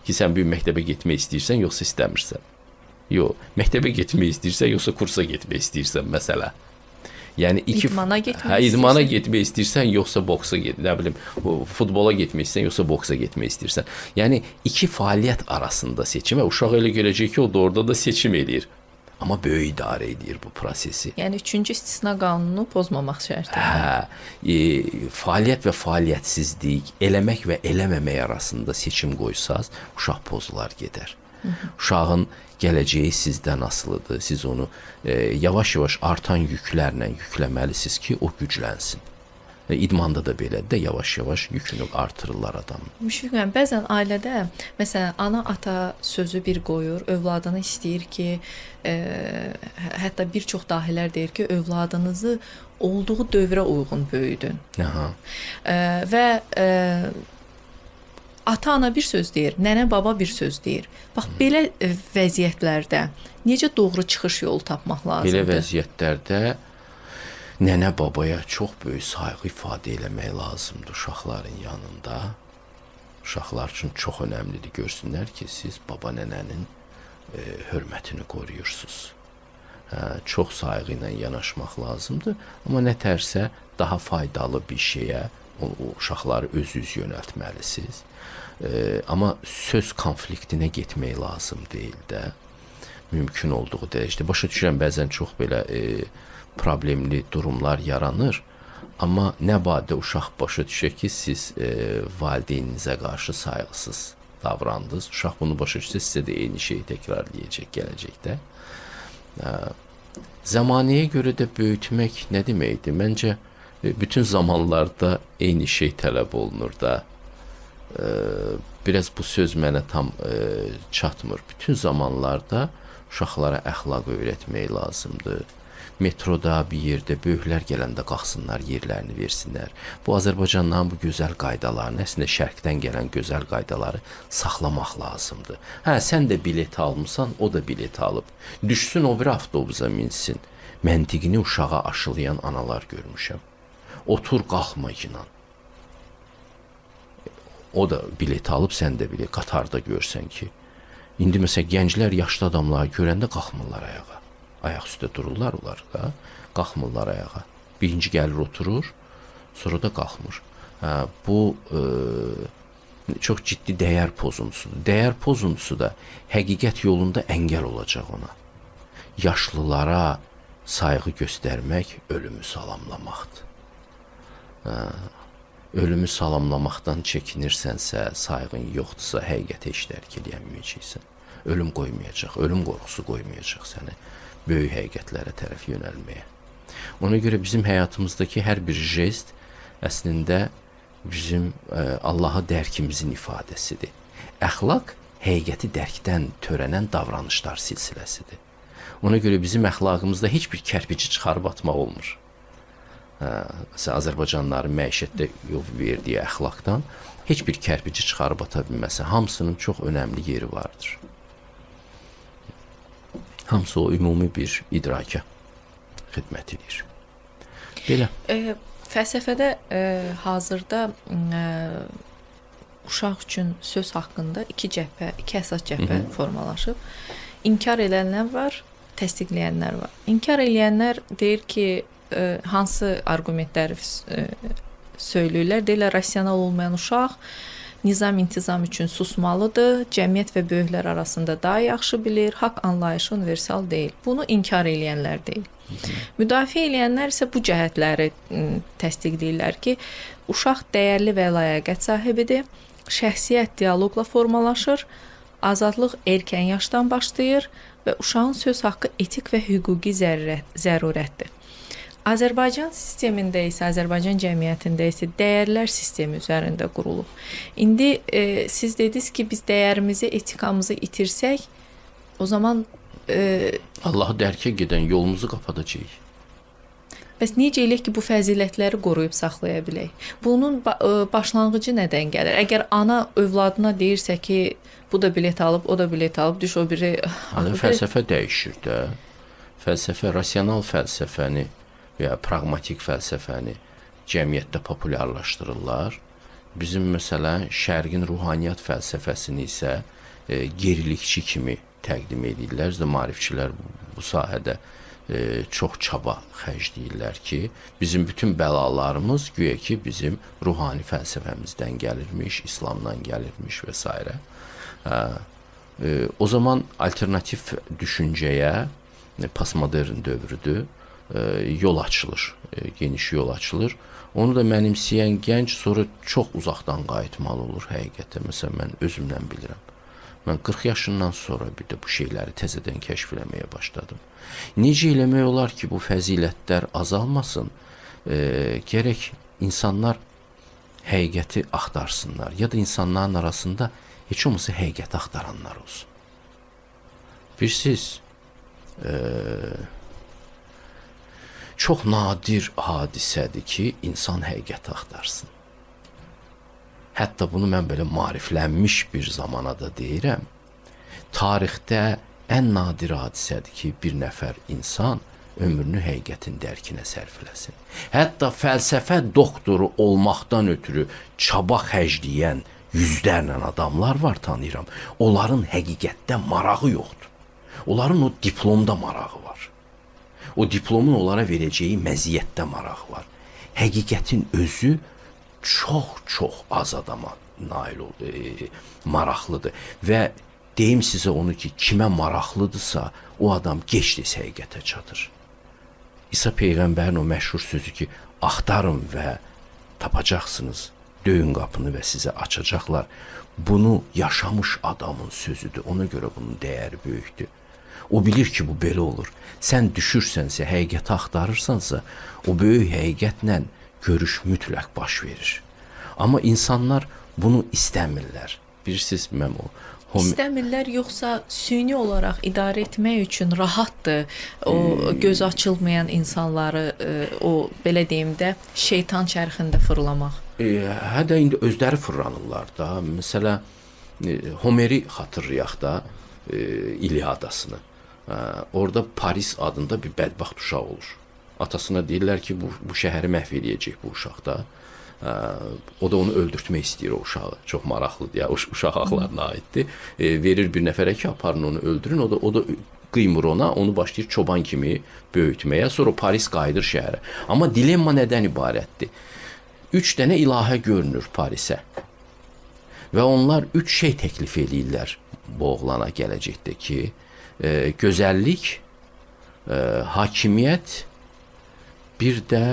Ki, sən bir məktəbə getmək istəyirsən, yoxsa istəmirsən. Yox, məktəbə getmək istəyirsən, yoxsa kursa getmək istəyirsən, məsələ. Yəni, idmana getmək istəyirsən, yoxsa boksa futbola getmək istəyirsən, yoxsa boksa getmək istəyirsən. Yəni, iki fəaliyyət arasında seçim və uşaq elə gələcək ki, o da orada da seçim edir. Amma böyük idarə edir bu prosesi. Yəni, 3-cü istisna qanunu pozmamaq şərti. Fəaliyyət və fəaliyyətsizlik, eləmək və eləməmək arasında seçim qoysaz, uşaq pozular gedər. Uşağın gələcəyi sizdən asılıdır. Siz onu yavaş-yavaş artan yüklərlə yükləməlisiniz ki, o güclənsin. İdmanda da belədir də, yavaş-yavaş yükünü artırırlar adamın. Müşfiq müəllim, bəzən ailədə, məsələn, ana-ata sözü bir qoyur, övladını istəyir ki, hətta bir çox dahilər deyir ki, övladınızı olduğu dövrə uyğun böyüdün. Və ata-ana bir söz deyir, nənə-baba bir söz deyir. Bax, belə vəziyyətlərdə necə doğru çıxış yolu tapmaq lazımdır? Belə vəziyyətlərdə nənə-babaya çox böyük sayğı ifadə eləmək lazımdır uşaqların yanında. Uşaqlar üçün çox önəmlidir. Görsünlər ki, siz baba-nənənin hörmətini qoruyursunuz. Çox sayğı ilə yanaşmaq lazımdır. Amma nə tərsə daha faydalı bir şeyə uşaqları özünüz yönəltməlisiniz. Amma söz konfliktinə getmək lazım deyil də. Mümkün olduğu dərəcədə. Başa düşürəm, bəzən çox belə problemli durumlar yaranır. Amma nə badə uşaq başa düşür ki, siz valideyninizə qarşı sayğısız davrandınız. Uşaq bunu başa düşsə, sizə də eyni şeyi təkrarlayacaq gələcəkdə. Zamanəyə görə də böyütmək nə deməkdir? Məncə, bütün zamanlarda eyni şey tələb olunur da. Biraz bu söz mənə tam çatmır. Bütün zamanlarda uşaqlara əxlaq öyrətmək lazımdır. Metroda, bir yerdə böyüklər gələndə qalxsınlar, yerlərini versinlər. Bu Azərbaycanların bu gözəl qaydalarını, əslində şərqdən gələn gözəl qaydaları saxlamaq lazımdır. Sən də bilet almısan, o da bilet alıb. Düşsün o bir avtobusa minsin. Məntiqini uşağa aşılayan analar görmüşəm. Otur, qalxma inan. O da bilet alıb, sən də bilet. Qatarda görsən ki. İndi məsələn, gənclər yaşlı adamları görəndə qalxmırlar ayağa. Ayaq üstə dururlar onlar da, qalxmırlar ayağa. Birinci gəlir oturur, sonra da qalxmır. Bu çox ciddi dəyər pozuntusudur. Dəyər pozuntusu da həqiqət yolunda əngəl olacaq ona. Yaşlılara sayğı göstərmək ölümü salamlamaqdır. Ölümü salamlamaqdan çəkinirsənsə, sayğın yoxdursa, həqiqətə iştirak edəməyəcəksən. Ölüm qoymayacaq, ölüm qorxusu qoymayacaq səni böyük həqiqətlərə tərəf yönəlməyə. Ona görə bizim həyatımızdakı hər bir jest əslində bizim Allahı dərkimizin ifadəsidir. Əxlaq həqiqəti dərkdən törənən davranışlar silsiləsidir. Ona görə bizim əxlaqımızda heç bir kərpici çıxarıb atmaq olmur. Məsələn, Azərbaycanlıların məişətdə yol verdiyi əxlaqdan heç bir kərpici çıxarıb ata bilməsə, hamısının çox önəmli yeri vardır. Hamısı o ümumi bir idraka xidmət edir. Belə. Fəlsəfədə hazırda uşaq üçün söz haqqında iki əsas cəbhə formalaşıb. İnkar edənlər var, təsdiqləyənlər var. İnkar edənlər deyir ki, hansı argumentləri söyləyirlər? Deyirlər, rasional olmayan uşaq nizam-intizam üçün susmalıdır, cəmiyyət və böyüklər arasında daha yaxşı bilir, haqq anlayışı universal deyil. Bunu inkar edənlər deyil. Müdafiə edənlər isə bu cəhətləri təsdiqləyirlər ki, uşaq dəyərli və ləyaqət sahibidir, şəxsiyyət dialoqla formalaşır, azadlıq erkən yaşdan başlayır və uşağın söz haqqı etik və hüquqi zərurətdir. Azərbaycan sistemində isə, Azərbaycan cəmiyyətində isə dəyərlər sistemi üzərində qurulub. İndi siz dediniz ki, biz dəyərimizi, etikamızı itirsək, o zaman Allahı dərkə gedən yolumuzu qapadacağıq. Bəs necə eləyək ki, bu fəzilətləri qoruyub saxlaya bilək? Bunun başlanğıcı nədən gəlir? Əgər ana övladına deyirsə ki, bu da bilet alıb, o da bilet alıb, düş o biri... Fəlsəfə dəyişir də. Fəlsəfə, rasional fəlsəfəni və ya praqmatik fəlsəfəni cəmiyyətdə populyarlaşdırırlar. Bizim, məsələn, şərqin ruhaniyyat fəlsəfəsini isə gerilikçi kimi təqdim edirlər. Maarifçilər bu sahədə çox çaba xərcləyirlər ki, bizim bütün bəlalarımız güya ki, bizim ruhani fəlsəfəmizdən gəlirmiş, İslamdan gəlirmiş və s. O zaman alternativ düşüncəyə, postmodern dövrüdür, yol açılır, geniş yol açılır. Onu da mənimsəyən gənc sonra çox uzaqdan qayıtmalı olur həqiqətən. Məsələn, mən özümdən bilirəm. Mən 40 yaşından sonra bir də bu şeyləri təzədən kəşf eləməyə başladım. Necə eləmək olar ki, bu fəzilətlər azalmasın? Gərək insanlar həqiqəti axtarsınlar ya da insanların arasında heç olmasa həqiqəti axtaranlar olsun. Bilirsiniz, çox nadir hadisədir ki, insan həqiqəti axtarsın. Hətta bunu mən belə maariflənmiş bir zamana da deyirəm. Tarixdə ən nadir hadisədir ki, bir nəfər insan ömrünü həqiqətin dərkinə sərf eləsin. Hətta fəlsəfə doktoru olmaqdan ötürü çaba xərcləyən yüzlərlə adamlar var, tanıyıram. Onların həqiqətdə marağı yoxdur. Onların o diplomda marağı var. O diplomun onlara verəcəyi məziyyətdə marağı var. Həqiqətin özü çox az adama nail maraqlıdır və deyim sizə onu ki, kimə maraqlıdırsa, o adam gec-tez həqiqətə çatır. İsa Peyğəmbərin o məşhur sözü ki, axtarın və tapacaqsınız, döyün qapını və sizə açacaqlar. Bunu yaşamış adamın sözüdür, ona görə bunun dəyəri böyükdür. O bilir ki, bu belə olur. Sən düşürsənsə, həqiqəti axtarırsansa, o böyük həqiqətlə görüş mütləq baş verir. Amma insanlar bunu istəmirlər. Bilirsiniz, mən o... İstəmirlər, yoxsa süni olaraq idarə etmək üçün rahatdır o göz açılmayan insanları, o belə deyim də, şeytan çərxində fırlamaq? Hədə indi özləri fırlanırlar da. Məsələn, Homeri xatırlayaq da, İlyadasını. Orada Paris adında bir bədbəxt uşaq olur. Atasına deyirlər ki, bu şəhəri məhv eləyəcək bu uşaq da. O da onu öldürtmək istəyir o uşağı. Çox maraqlıdır ya, uşaq haqlarına aiddir. Verir bir nəfərə ki, aparın onu öldürün. O da qıymır ona, onu başlayır çoban kimi böyütməyə. Sonra Paris qayıdır şəhərə. Amma dilemma nədən ibarətdir? 3 dənə ilahə görünür Parisə. və onlar 3 şey təklif eləyirlər bu oğlana gələcəkdə ki, gözəllik, hakimiyyət, bir də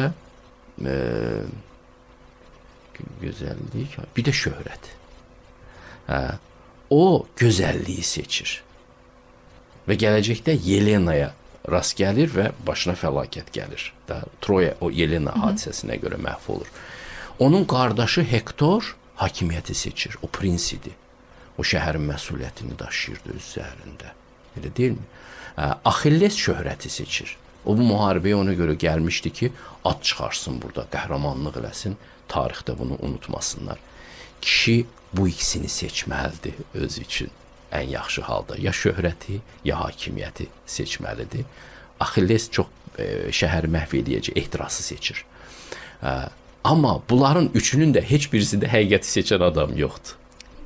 gözəllik, bir də şöhrət. O gözəlliyi seçir və gələcəkdə Yelenaya rast gəlir və başına fəlakət gəlir. Troya o Yelena hadisəsinə görə məhv olur. Onun qardaşı Hektor hakimiyyəti seçir. O prins idi. O şəhərin məsuliyyətini daşıyırdı öz üzərində. Elə deyilmi? Axilles şöhrəti seçir. O bu müharibəyə ona görə gəlmişdi ki, ad çıxarsın burada, qəhrəmanlıq eləsin, tarixdə bunu unutmasınlar. Kişi bu ikisini seçməlidir öz üçün. Ən yaxşı halda ya şöhrəti, ya hakimiyyəti seçməlidir. Axilles çox şəhəri məhv edəcək ehtirası seçir. Amma bunların üçünün də heç birisində həqiqəti seçən adam yoxdur.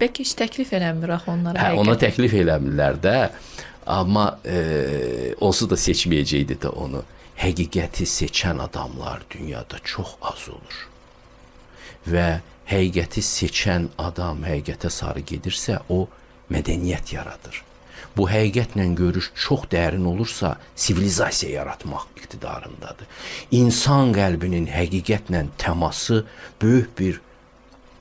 Bəlkə heç təklif eləmir axı onlara həqiqət. Ona təklif eləmirlər də, amma olsa da seçməyəcəkdi də onu. Həqiqəti seçən adamlar dünyada çox az olur. Və həqiqəti seçən adam həqiqətə sarı gedirsə, o mədəniyyət yaradır. Bu həqiqətlə görüş çox dərin olursa, sivilizasiya yaratmaq iqtidarındadır. İnsan qəlbinin həqiqətlə təması böyük bir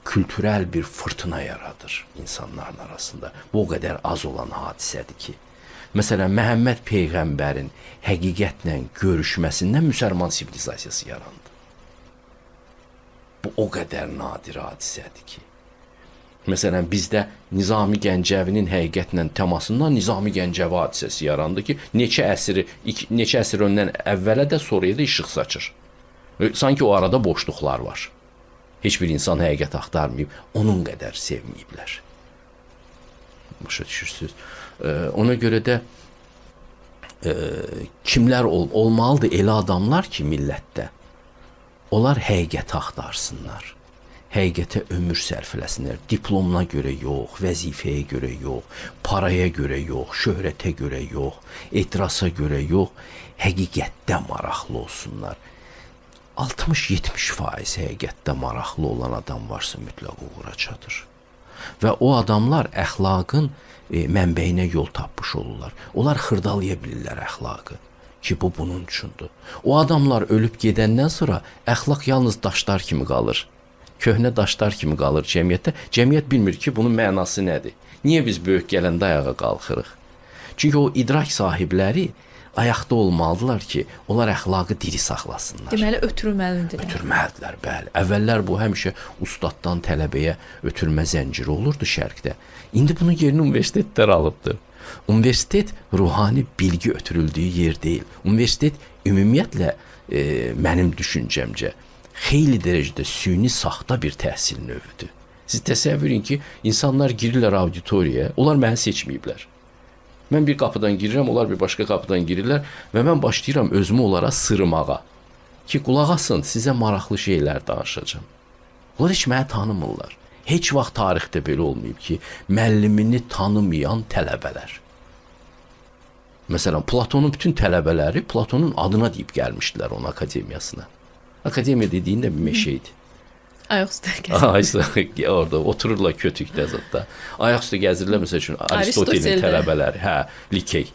kültürel bir fırtına yaradır insanların arasında. Bu o qədər az olan hadisədir ki. Məsələn, Məhəmməd Peyğəmbərin həqiqətlə görüşməsindən müsəlman sivilizasiyası yarandı. Bu o qədər nadir hadisədir ki. Məsələn, bizdə Nizami Gəncəvinin həqiqətlə təmasından Nizami Gəncəvi hadisəsi yarandı ki, neçə əsr öndən əvvələ də sonraya da işıq saçır. Sanki o arada boşluqlar var. Heç bir insan həqiqət axtarmayıb, onun qədər sevməyiblər. Başa düşürsünüz. Ona görə də kimlər olmalıdır elə adamlar ki millətdə, onlar həqiqəti axtarsınlar. Həqiqətə ömür sərf eləsinlər. Diplomuna görə yox, vəzifəyə görə yox, paraya görə yox, şöhrətə görə yox, etirasa görə yox, həqiqətdə maraqlı olsunlar. 60-70% həqiqətdə maraqlı olan adam varsa mütləq uğura çatır. Və o adamlar əxlaqın mənbəyinə yol tapmış olurlar. Onlar xırdalaya bilirlər əxlaqı ki, bu bunun üçündür. O adamlar ölüb gedəndən sonra əxlaq yalnız daşlar kimi qalır. Köhnə daşlar kimi qalır cəmiyyətdə. Cəmiyyət bilmir ki, bunun mənası nədir? Niyə biz böyük gələndə ayağa qalxırıq? Çünki o idrak sahibləri ayaqda olmalıdırlar ki, onlar əxlaqı diri saxlasınlar. Deməli, ötürməlidir. Ötürməlidirlər, bəli. Əvvəllər bu həmişə ustaddan tələbəyə ötürmə zənciri olurdu şərqdə. İndi bunun yerini universitetlər alıbdır. Universitet ruhani bilgi ötürüldüyü yer deyil. Universitet ümumiyyətlə mənim düşüncəmcə xeyli dərəcədə süni saxta bir təhsil növüdür. Siz təsəvvür edin ki, insanlar girirlər auditoriyaya, onlar məni seçməyiblər. Mən bir qapıdan girirəm, onlar bir başqa qapıdan girirlər və mən başlayıram özümü onlara sırmağa. Ki, qulaq asın, sizə maraqlı şeylər danışacağım. Onlar heç məni tanımırlar. Heç vaxt tarixdə belə olmayıb ki, müəllimini tanımayan tələbələr. Məsələn, Platonun bütün tələbələri Platonun adına deyib gəlmişdilər onun akademiyasına. Akademiya dediyin də bir meşə idi. Ayaqüstə gəzirlər. Orada otururlar kötükdə zətdə. Ayaqüstə gəzirlər, məsəl üçün Aristotelin tələbələri, Likey.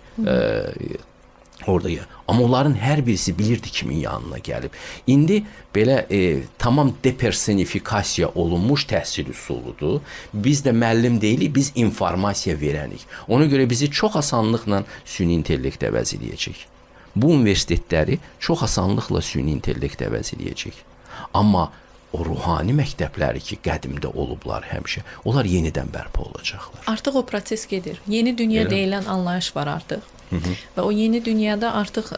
Orada. Amma onların hər birisi bilirdi kimin yanına gəlib. İndi belə tamam depersonifikasiya olunmuş təhsil üsuludur. Biz də müəllim deyilik, biz informasiya verənik. Ona görə bizi çox asanlıqla süni intellekt əvəz edəcək. Bu universitetləri çox asanlıqla süni intellekt əvəz edəcək. Amma o ruhani məktəbləri ki, qədimdə olublar həmişə, onlar yenidən bərpa olacaqlar. Artıq o proses gedir. Yeni dünya deyilən anlayış var artıq. Və o yeni dünyada artıq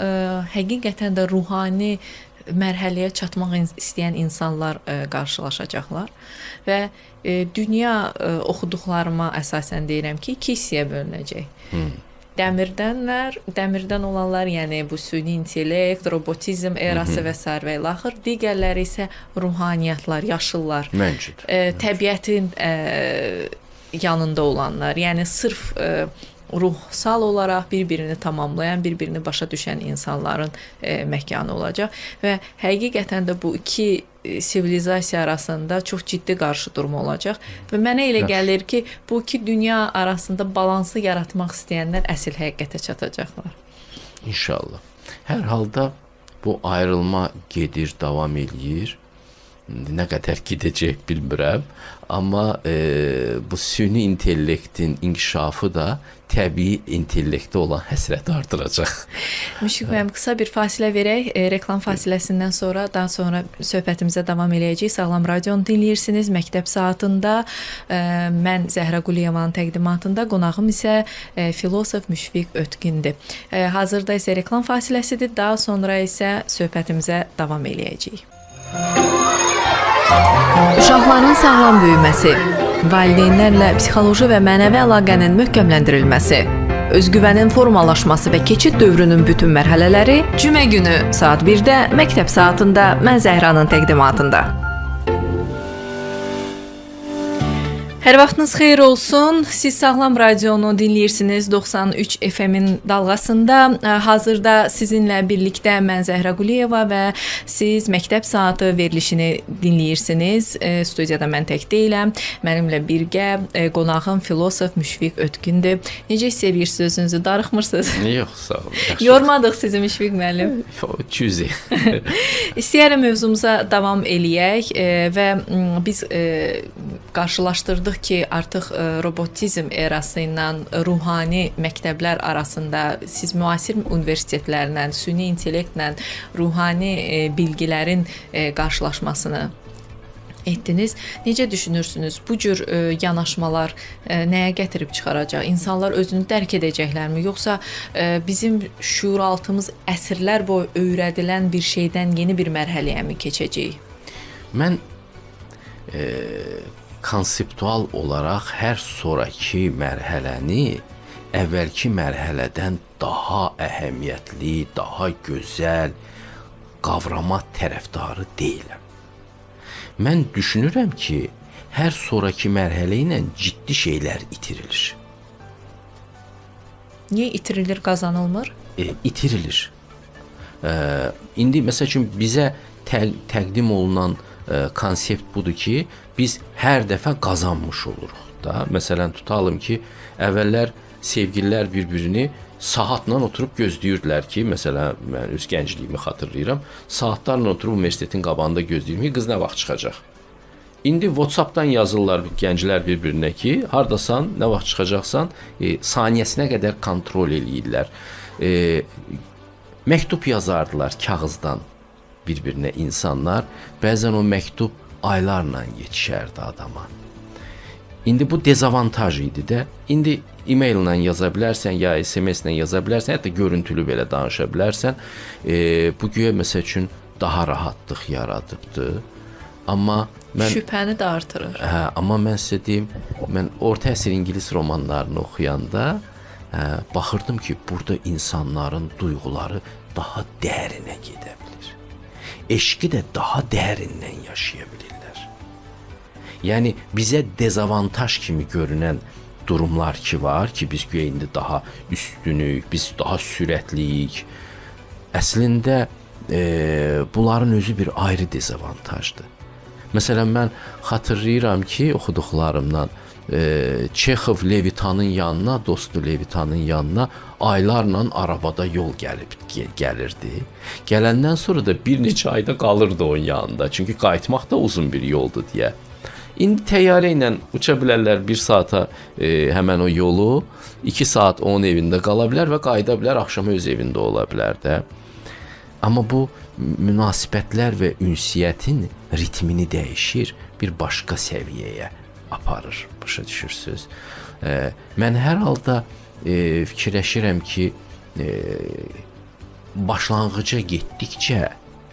həqiqətən də ruhani mərhələyə çatmaq istəyən insanlar qarşılaşacaqlar. Və dünya oxuduqlarıma əsasən deyirəm ki, 2 hissəyə bölünəcək. Dəmirdən olanlar, yəni bu süni intellekt, robotizm erası və s. və ilaxır. Digərləri isə ruhaniyyatlar, yaşıllar, təbiətin yanında olanlar. Yəni sırf ruhsal olaraq bir-birini tamamlayan, bir-birini başa düşən insanların məkanı olacaq və həqiqətən də bu iki sivilizasiya arasında çox ciddi qarşıdurma olacaq və mənə elə gəlir ki, bu iki dünya arasında balansı yaratmaq istəyənlər əsl həqiqətə çatacaqlar. İnşallah. Hər halda bu ayrılma gedir, davam eləyir. Nə qədər gedəcək bilmirəm. Amma bu süni intellektin inkişafı da təbii intellektə olan həsrəti artıracaq. Müşfiq müəllim, qısa bir fasilə verək. Reklam fasiləsindən sonra, daha sonra söhbətimizə davam eləyəcəyik. Sağlam Radionu dinləyirsiniz. Məktəb saatında mən Zəhra Quliyevanın təqdimatında, qonağım isə filosof Müşfiq Ötkindir. Hazırda isə reklam fasiləsidir. Daha sonra isə söhbətimizə davam eləyəcəyik. Uşaqların sağlam böyüməsi, valideynlərlə psixoloji və mənəvi əlaqənin möhkəmləndirilməsi, özgüvənin formalaşması və keçid dövrünün bütün mərhələləri cümə günü saat 1-də məktəb saatında mən Zəhranın təqdimatında. Hər vaxtınız xeyir olsun. Siz Sağlam Radionu dinləyirsiniz 93 FM-in dalğasında. Hazırda sizinlə birlikdə mən Zəhra Quliyeva və siz Məktəb Saatı verilişini dinləyirsiniz. Studiyada mən tək deyiləm. Mənimlə birgə qonağım filosof Müşfiq Ötkindir. Necə hiss edirsiniz özünüzü? Darıxmırsınız? Yox, sağ olun. Yormadıq sizi Müşfiq müəllim. Cüzi. İstəyərəm mövzumuza davam eləyək və biz qarşılaşdırdıq ki, artıq robotizm erası ilə ruhani məktəblər arasında siz müasir universitetlərlə, süni intellektlə ruhani bilgilərin qarşılaşmasını etdiniz. Necə düşünürsünüz? Bu cür yanaşmalar nəyə gətirib çıxaracaq? İnsanlar özünü dərk edəcəklərmi? Yoxsa bizim şuuraltımız əsrlər boyu öyrədilən bir şeydən yeni bir mərhələyə mi keçəcək? Mən konseptual olaraq hər sonraki mərhələni əvvəlki mərhələdən daha əhəmiyyətli, daha gözəl qavrama tərəfdarı deyiləm. Mən düşünürəm ki, hər sonraki mərhələ ilə ciddi şeylər itirilir. Niyə itirilir, qazanılmır? İtirilir. İndi məsəl üçün bizə təqdim olunan konsept budur ki, biz hər dəfə qazanmış oluruq da. Məsələn, tutalım ki, əvvəllər sevgililər bir-birini saatla oturub gözləyirdilər ki, məsələn, mən öz gəncliyimi xatırlayıram, saatlarla oturub universitetin qabağında gözləyirəm ki, qız nə vaxt çıxacaq. İndi WhatsApp-dan yazırlar gənclər bir-birinə ki, hardasan, nə vaxt çıxacaqsan, saniyəsinə qədər kontrol eləyirlər. Məktub yazardılar kağızdan bir-birinə insanlar, bəzən o məktub aylarla yetişərdi adama. İndi bu dezavantaj idi də. İndi e-maillə yaza bilərsən, ya SMS-lə yaza bilərsən, hətta görüntülü belə danışa bilərsən. Bu güya məsəl üçün daha rahatlıq yaradıbdı. Amma mən şübhəni də artırır. Amma mən sizə deyim, mən orta əsr ingilis romanlarını oxuyanda baxırdım ki, burada insanların duyğuları daha dərinə gedə bilir. Eşqi də daha dərindən yaşaya bilirlər. Yəni bizə dezavantaj kimi görünən durumlar ki var ki, biz güya indi daha üstünük, biz daha sürətliyik. Əslində bunların özü bir ayrı dezavantajdır. Məsələn, mən xatırlayıram ki, oxuduqlarımdan Çexov Levitanın yanına, dostu Levitanın yanına aylarla arabada yol gəlirdi. Gələndən sonra da bir neçə ayda qalırdı onun yanında. Çünki qayıtmaq da uzun bir yoldur deyə. İndi təyyarə ilə uça bilərlər 1 saata həmən o yolu, 2 saat onun evində qala bilər və qayıda bilər, axşama öz evində ola bilər də. Amma bu münasibətlər və ünsiyyətin ritmini dəyişir, bir başqa səviyyəyə aparır, başa düşürsünüz. Mən hər halda fikirləşirəm ki, başlanğıca getdikcə,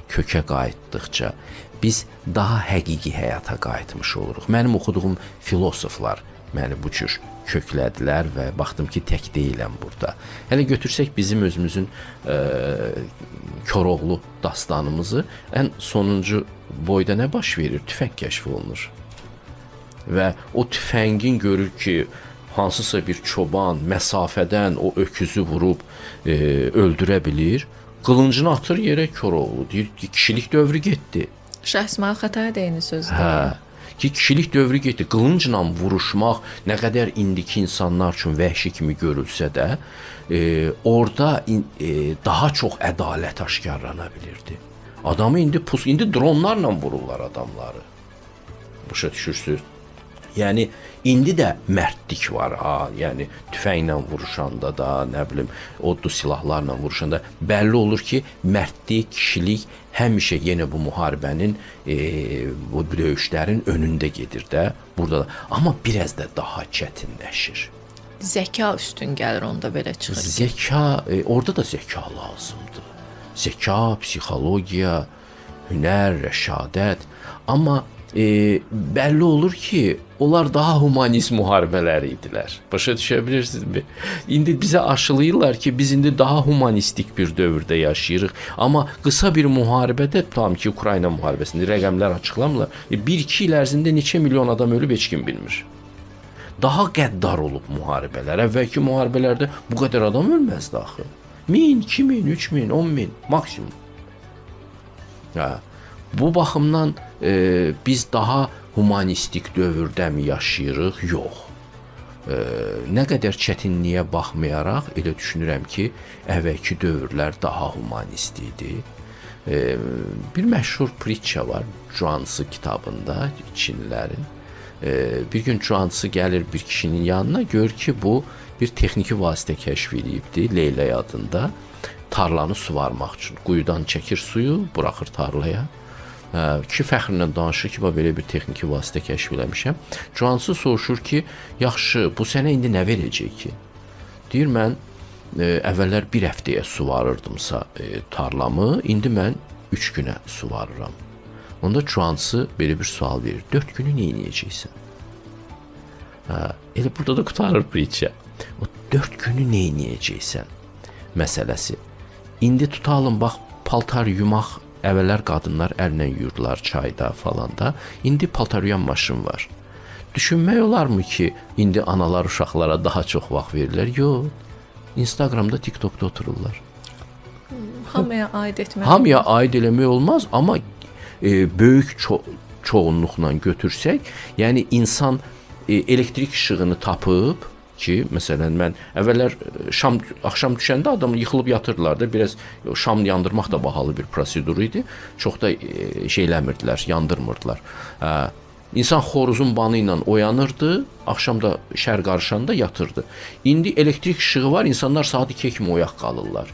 kökə qayıtdıqca biz daha həqiqi həyata qayıtmış oluruq. Mənim oxuduğum filosoflar məni bu cür köklədilər və baxdım ki, tək deyiləm burada. Hələ götürsək bizim özümüzün Koroğlu dastanımızı, ən sonuncu boyda nə baş verir? Tüfəng kəşf olunur. Və o tüfəngin görür ki, hansısa bir çoban məsafədən o öküzü vurub öldürə bilir. Qılıncını atır yerə Koroğlu. Deyir ki, kişilik dövrü getdi. Şah İsmail Xətai deyini sözdür. Hə. Ki kişilik dövrü getdi. Qılıncla vuruşmaq nə qədər indiki insanlar üçün vəhşi kimi görülsə də, orada daha çox ədalət aşkarlana bilirdi. Adamı indi dronlarla vururlar adamları. Başa düşürsüz? Yəni indi də mərdlik var ha. Yəni tüfənglə vuruşanda da, nə bilim, odlu silahlarla vuruşanda bəlli olur ki, mərdlik, kişilik həmişə yenə bu müharibənin, bu döyüşlərin önündə gedir də burada da. Amma biraz da daha çətinləşir. Zəka üstün gəlir onda belə çıxır. Zəka, orada da zəka lazımdır. Zəka, psixologiya, hünər, rəşadət. Amma bəlli olur ki, onlar daha humanist müharibələr idilər. Başa düşə bilirsinizmi? İndi bizə aşılayırlar ki, biz indi daha humanistik bir dövrdə yaşayırıq. Amma qısa bir müharibədə, tam ki, Ukrayna müharibəsində rəqəmlər açıqlamırlar. 1-2 il ərzində neçə milyon adam ölüb heç kim bilmir. Daha qəddar olub müharibələr. Əvvəlki müharibələrdə bu qədər adam ölməzdi axı. 1000, 2000, 3000, 10000 maksimum. Hə. Bu baxımdan biz daha humanistik dövrdəmi yaşayırıq? Yox. Nə qədər çətinliyə baxmayaraq elə düşünürəm ki, əvvəlki dövrlər daha humanist idi. Bir məşhur pritça var Zhuangzi kitabında, Çinlilərin. Bir gün Zhuangzi gəlir bir kişinin yanına, gör ki, bu bir texniki vasitə kəşf edibdi, Leylək adında. Tarlanı suvarmaq üçün quyudan çəkir suyu, buraxır tarlaya. Ki fəxrlə danışır ki, belə bir texniki vasitə kəşf eləmişəm. Zhuangzi soruşur ki, yaxşı, bu sənə indi nə verəcək ki? Deyir, mən əvvəllər bir həftəyə suvarırdımsa tarlamı, indi mən 3 günə suvarıram. Onda Zhuangzi belə bir sual verir, 4 günü nə edəcəksən? Elə burada da qutarır pritça. O 4 günü nə edəcəksən məsələsi. İndi tutalım, bax, paltar yumaq. Əvvəllər qadınlar əllə yuyurdular çayda falan da. İndi paltar yuyan maşın var. Düşünmək olarmı ki, indi analar uşaqlara daha çox vaxt verirlər? Yox. Instagramda, TikTokda otururlar. Hamıya aid etmək. Hamıya aid eləmək olmaz, amma böyük çoğunluqla götürsək, yəni insan elektrik işığını tapıb ki, məsələn, mən əvvəllər axşam düşəndə adam yıxılıb yatırdılar da, biraz şam yandırmaq da bahalı bir prosedur idi. Çox da şeyləmirdilər, yandırmırdılar. İnsan xoruzun banı ilə oyanırdı, axşam da şər qarışanda yatırdı. İndi elektrik işığı var, insanlar saat 2-yə kimi oyaq qalırlar.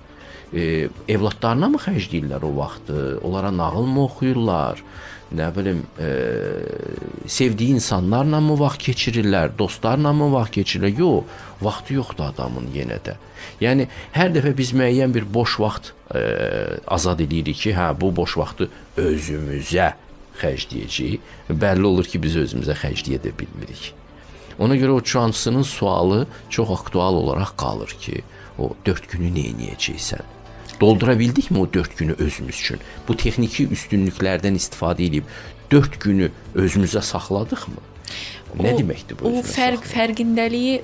Evladlarına mı xərcləyirlər o vaxtı? Onlara nağıl mı oxuyurlar? Nə bilim, sevdiyi insanlarla mı vaxt keçirirlər, dostlarla mı vaxt keçirirlər? Yox, vaxtı yoxdur adamın yenə də. Yəni, hər dəfə biz müəyyən bir boş vaxt azad edirik ki, bu boş vaxtı özümüzə xərcləyəcəyik. Bəlli olur ki, biz özümüzə xərcləyə də bilmirik. Ona görə o Zhuangzinin sualı çox aktual olaraq qalır ki, o 4 günü nə edəcəksən? Doldura bildikmi o 4 günü özümüz üçün? Bu texniki üstünlüklərdən istifadə edib 4 günü özümüzə saxladıqmı? Nə deməkdir bu? O fərqindəliyi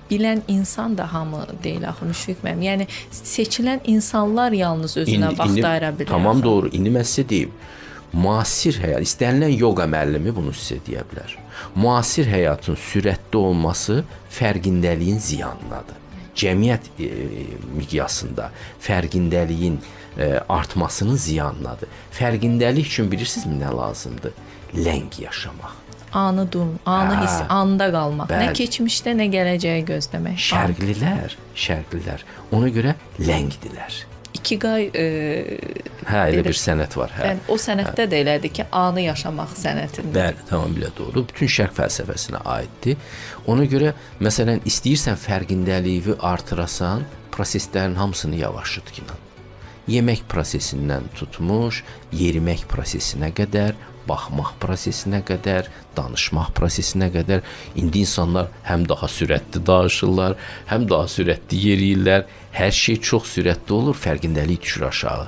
bilən insan da hamı deyil axı Müşfiq müəllim. Yəni seçilən insanlar yalnız özünə vaxt ayıra bilər. Tamam, doğru. İndi mən sizə deyim. Müasir həyat, istənilən yoga müəllimi bunu sizə deyə bilər. Müasir həyatın sürətli olması fərqindəliyin ziyanınadır. Cəmiyyət miqyasında fərqindəliyin artmasının ziyanınadır. Fərqindəlik üçün bilirsinizmi nə lazımdır? Ləng yaşamaq. Anı hiss, anda qalmaq. Bəli. Nə keçmişdə, nə gələcəyi gözləmək. Şərqlilər. Ona görə ləngdilər. İkiqay elə bir sənət var. O sənətdə də elədir ki, anı yaşamaq sənətində. Bəli, tamamilə doğru. Bütün şərq fəlsəfəsinə aiddir. Ona görə, məsələn, istəyirsən fərqindəliyi artırasan, proseslərin hamısını yavaşıt ki. Yemək prosesindən tutmuş, yerimək prosesinə qədər, baxmaq prosesinə qədər, danışmaq prosesinə qədər. İndi insanlar həm daha sürətli danışırlar, həm daha sürətli yeriyirlər. Hər şey çox sürətli olur, fərqindəlik düşür aşağı.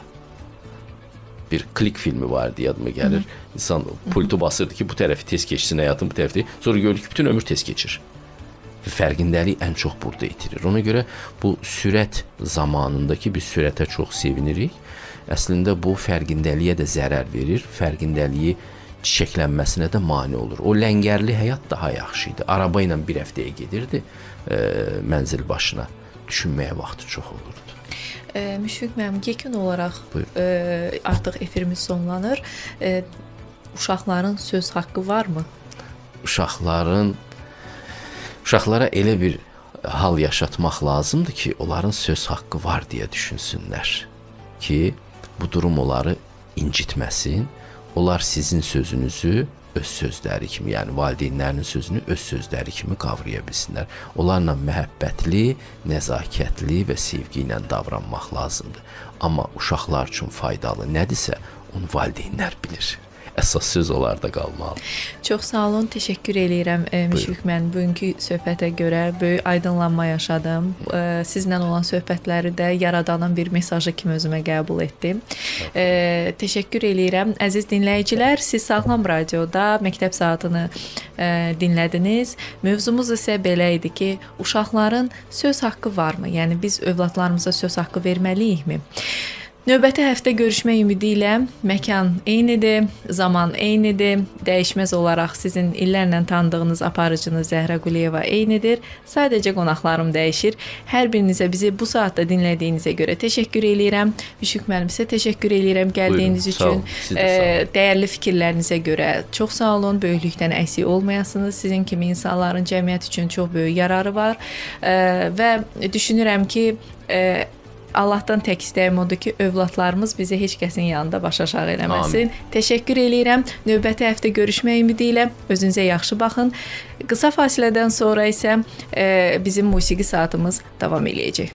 Bir klik filmi vardı, yadıma gəlir. İnsan pultu basırdı ki, bu tərəfi tez keçsin həyatın, bu tərəfi. Sonra gördü ki, bütün ömür tez keçir. Fərqindəlik ən çox burada itirir. Ona görə bu sürət zamanındakı bir sürətə çox sevinirik. Əslində bu fərqindəliyə də zərər verir. Fərqindəliyi çiçəklənməsinə də mane olur. O ləngərli həyat daha yaxşı idi. Araba ilə bir həftəyə gedirdi mənzil başına. Düşünməyə vaxtı çox olurdu. Müşfiq müəllim, yekun olaraq artıq efirimiz sonlanır. Uşaqların söz haqqı varmı? Uşaqlara elə bir hal yaşatmaq lazımdır ki, onların söz haqqı var deyə düşünsünlər ki, bu durum onları incitməsin. Onlar sizin sözünüzü öz sözləri kimi, yəni valideynlərinin sözünü öz sözləri kimi qavraya bilsinlər. Onlarla məhəbbətli, nəzakətli və sevgi ilə davranmaq lazımdır. Amma uşaqlar üçün faydalı nədirsə, onu valideynlər bilir. Əsas söz onlarda qalmalı. Çox sağ olun, təşəkkür eləyirəm Müşfiq müəllim. Bugünkü söhbətə görə böyük aydınlanma yaşadım. Sizlə olan söhbətləri də yaradanın bir mesajı kimi özümə qəbul etdim. Təşəkkür eləyirəm. Əziz dinləyicilər, siz Sağlam Radioda Məktəb Saatını dinlədiniz. Mövzumuz isə belə idi ki, uşaqların söz haqqı varmı? Yəni biz övladlarımıza söz haqqı verməliyikmi? Növbəti həftə görüşmək ümidi ilə məkan eynidir, zaman eynidir. Dəyişməz olaraq sizin illərlə tanıdığınız aparıcınız Zəhra Quliyeva eynidir. Sadəcə qonaqlarım dəyişir. Hər birinizə bizi bu saatda dinlədiyinizə görə təşəkkür eləyirəm. Müşfiq müəllim, sizə təşəkkür eləyirəm gəldiyiniz üçün. Dəyərli fikirlərinizə görə çox sağ olun. Böyüklükdən əksik olmayasınız. Sizin kimi insanların cəmiyyət üçün çox böyük yararı var. Və düşünürəm ki, Allahdan tək istəyim odur ki, övladlarımız bizi heç kəsin yanında baş aşağı eləməsin. Amin. Təşəkkür eləyirəm. Növbəti həftə görüşmək ümidi ilə özünüzə yaxşı baxın. Qısa fasilədən sonra isə bizim musiqi saatımız davam eləyəcək.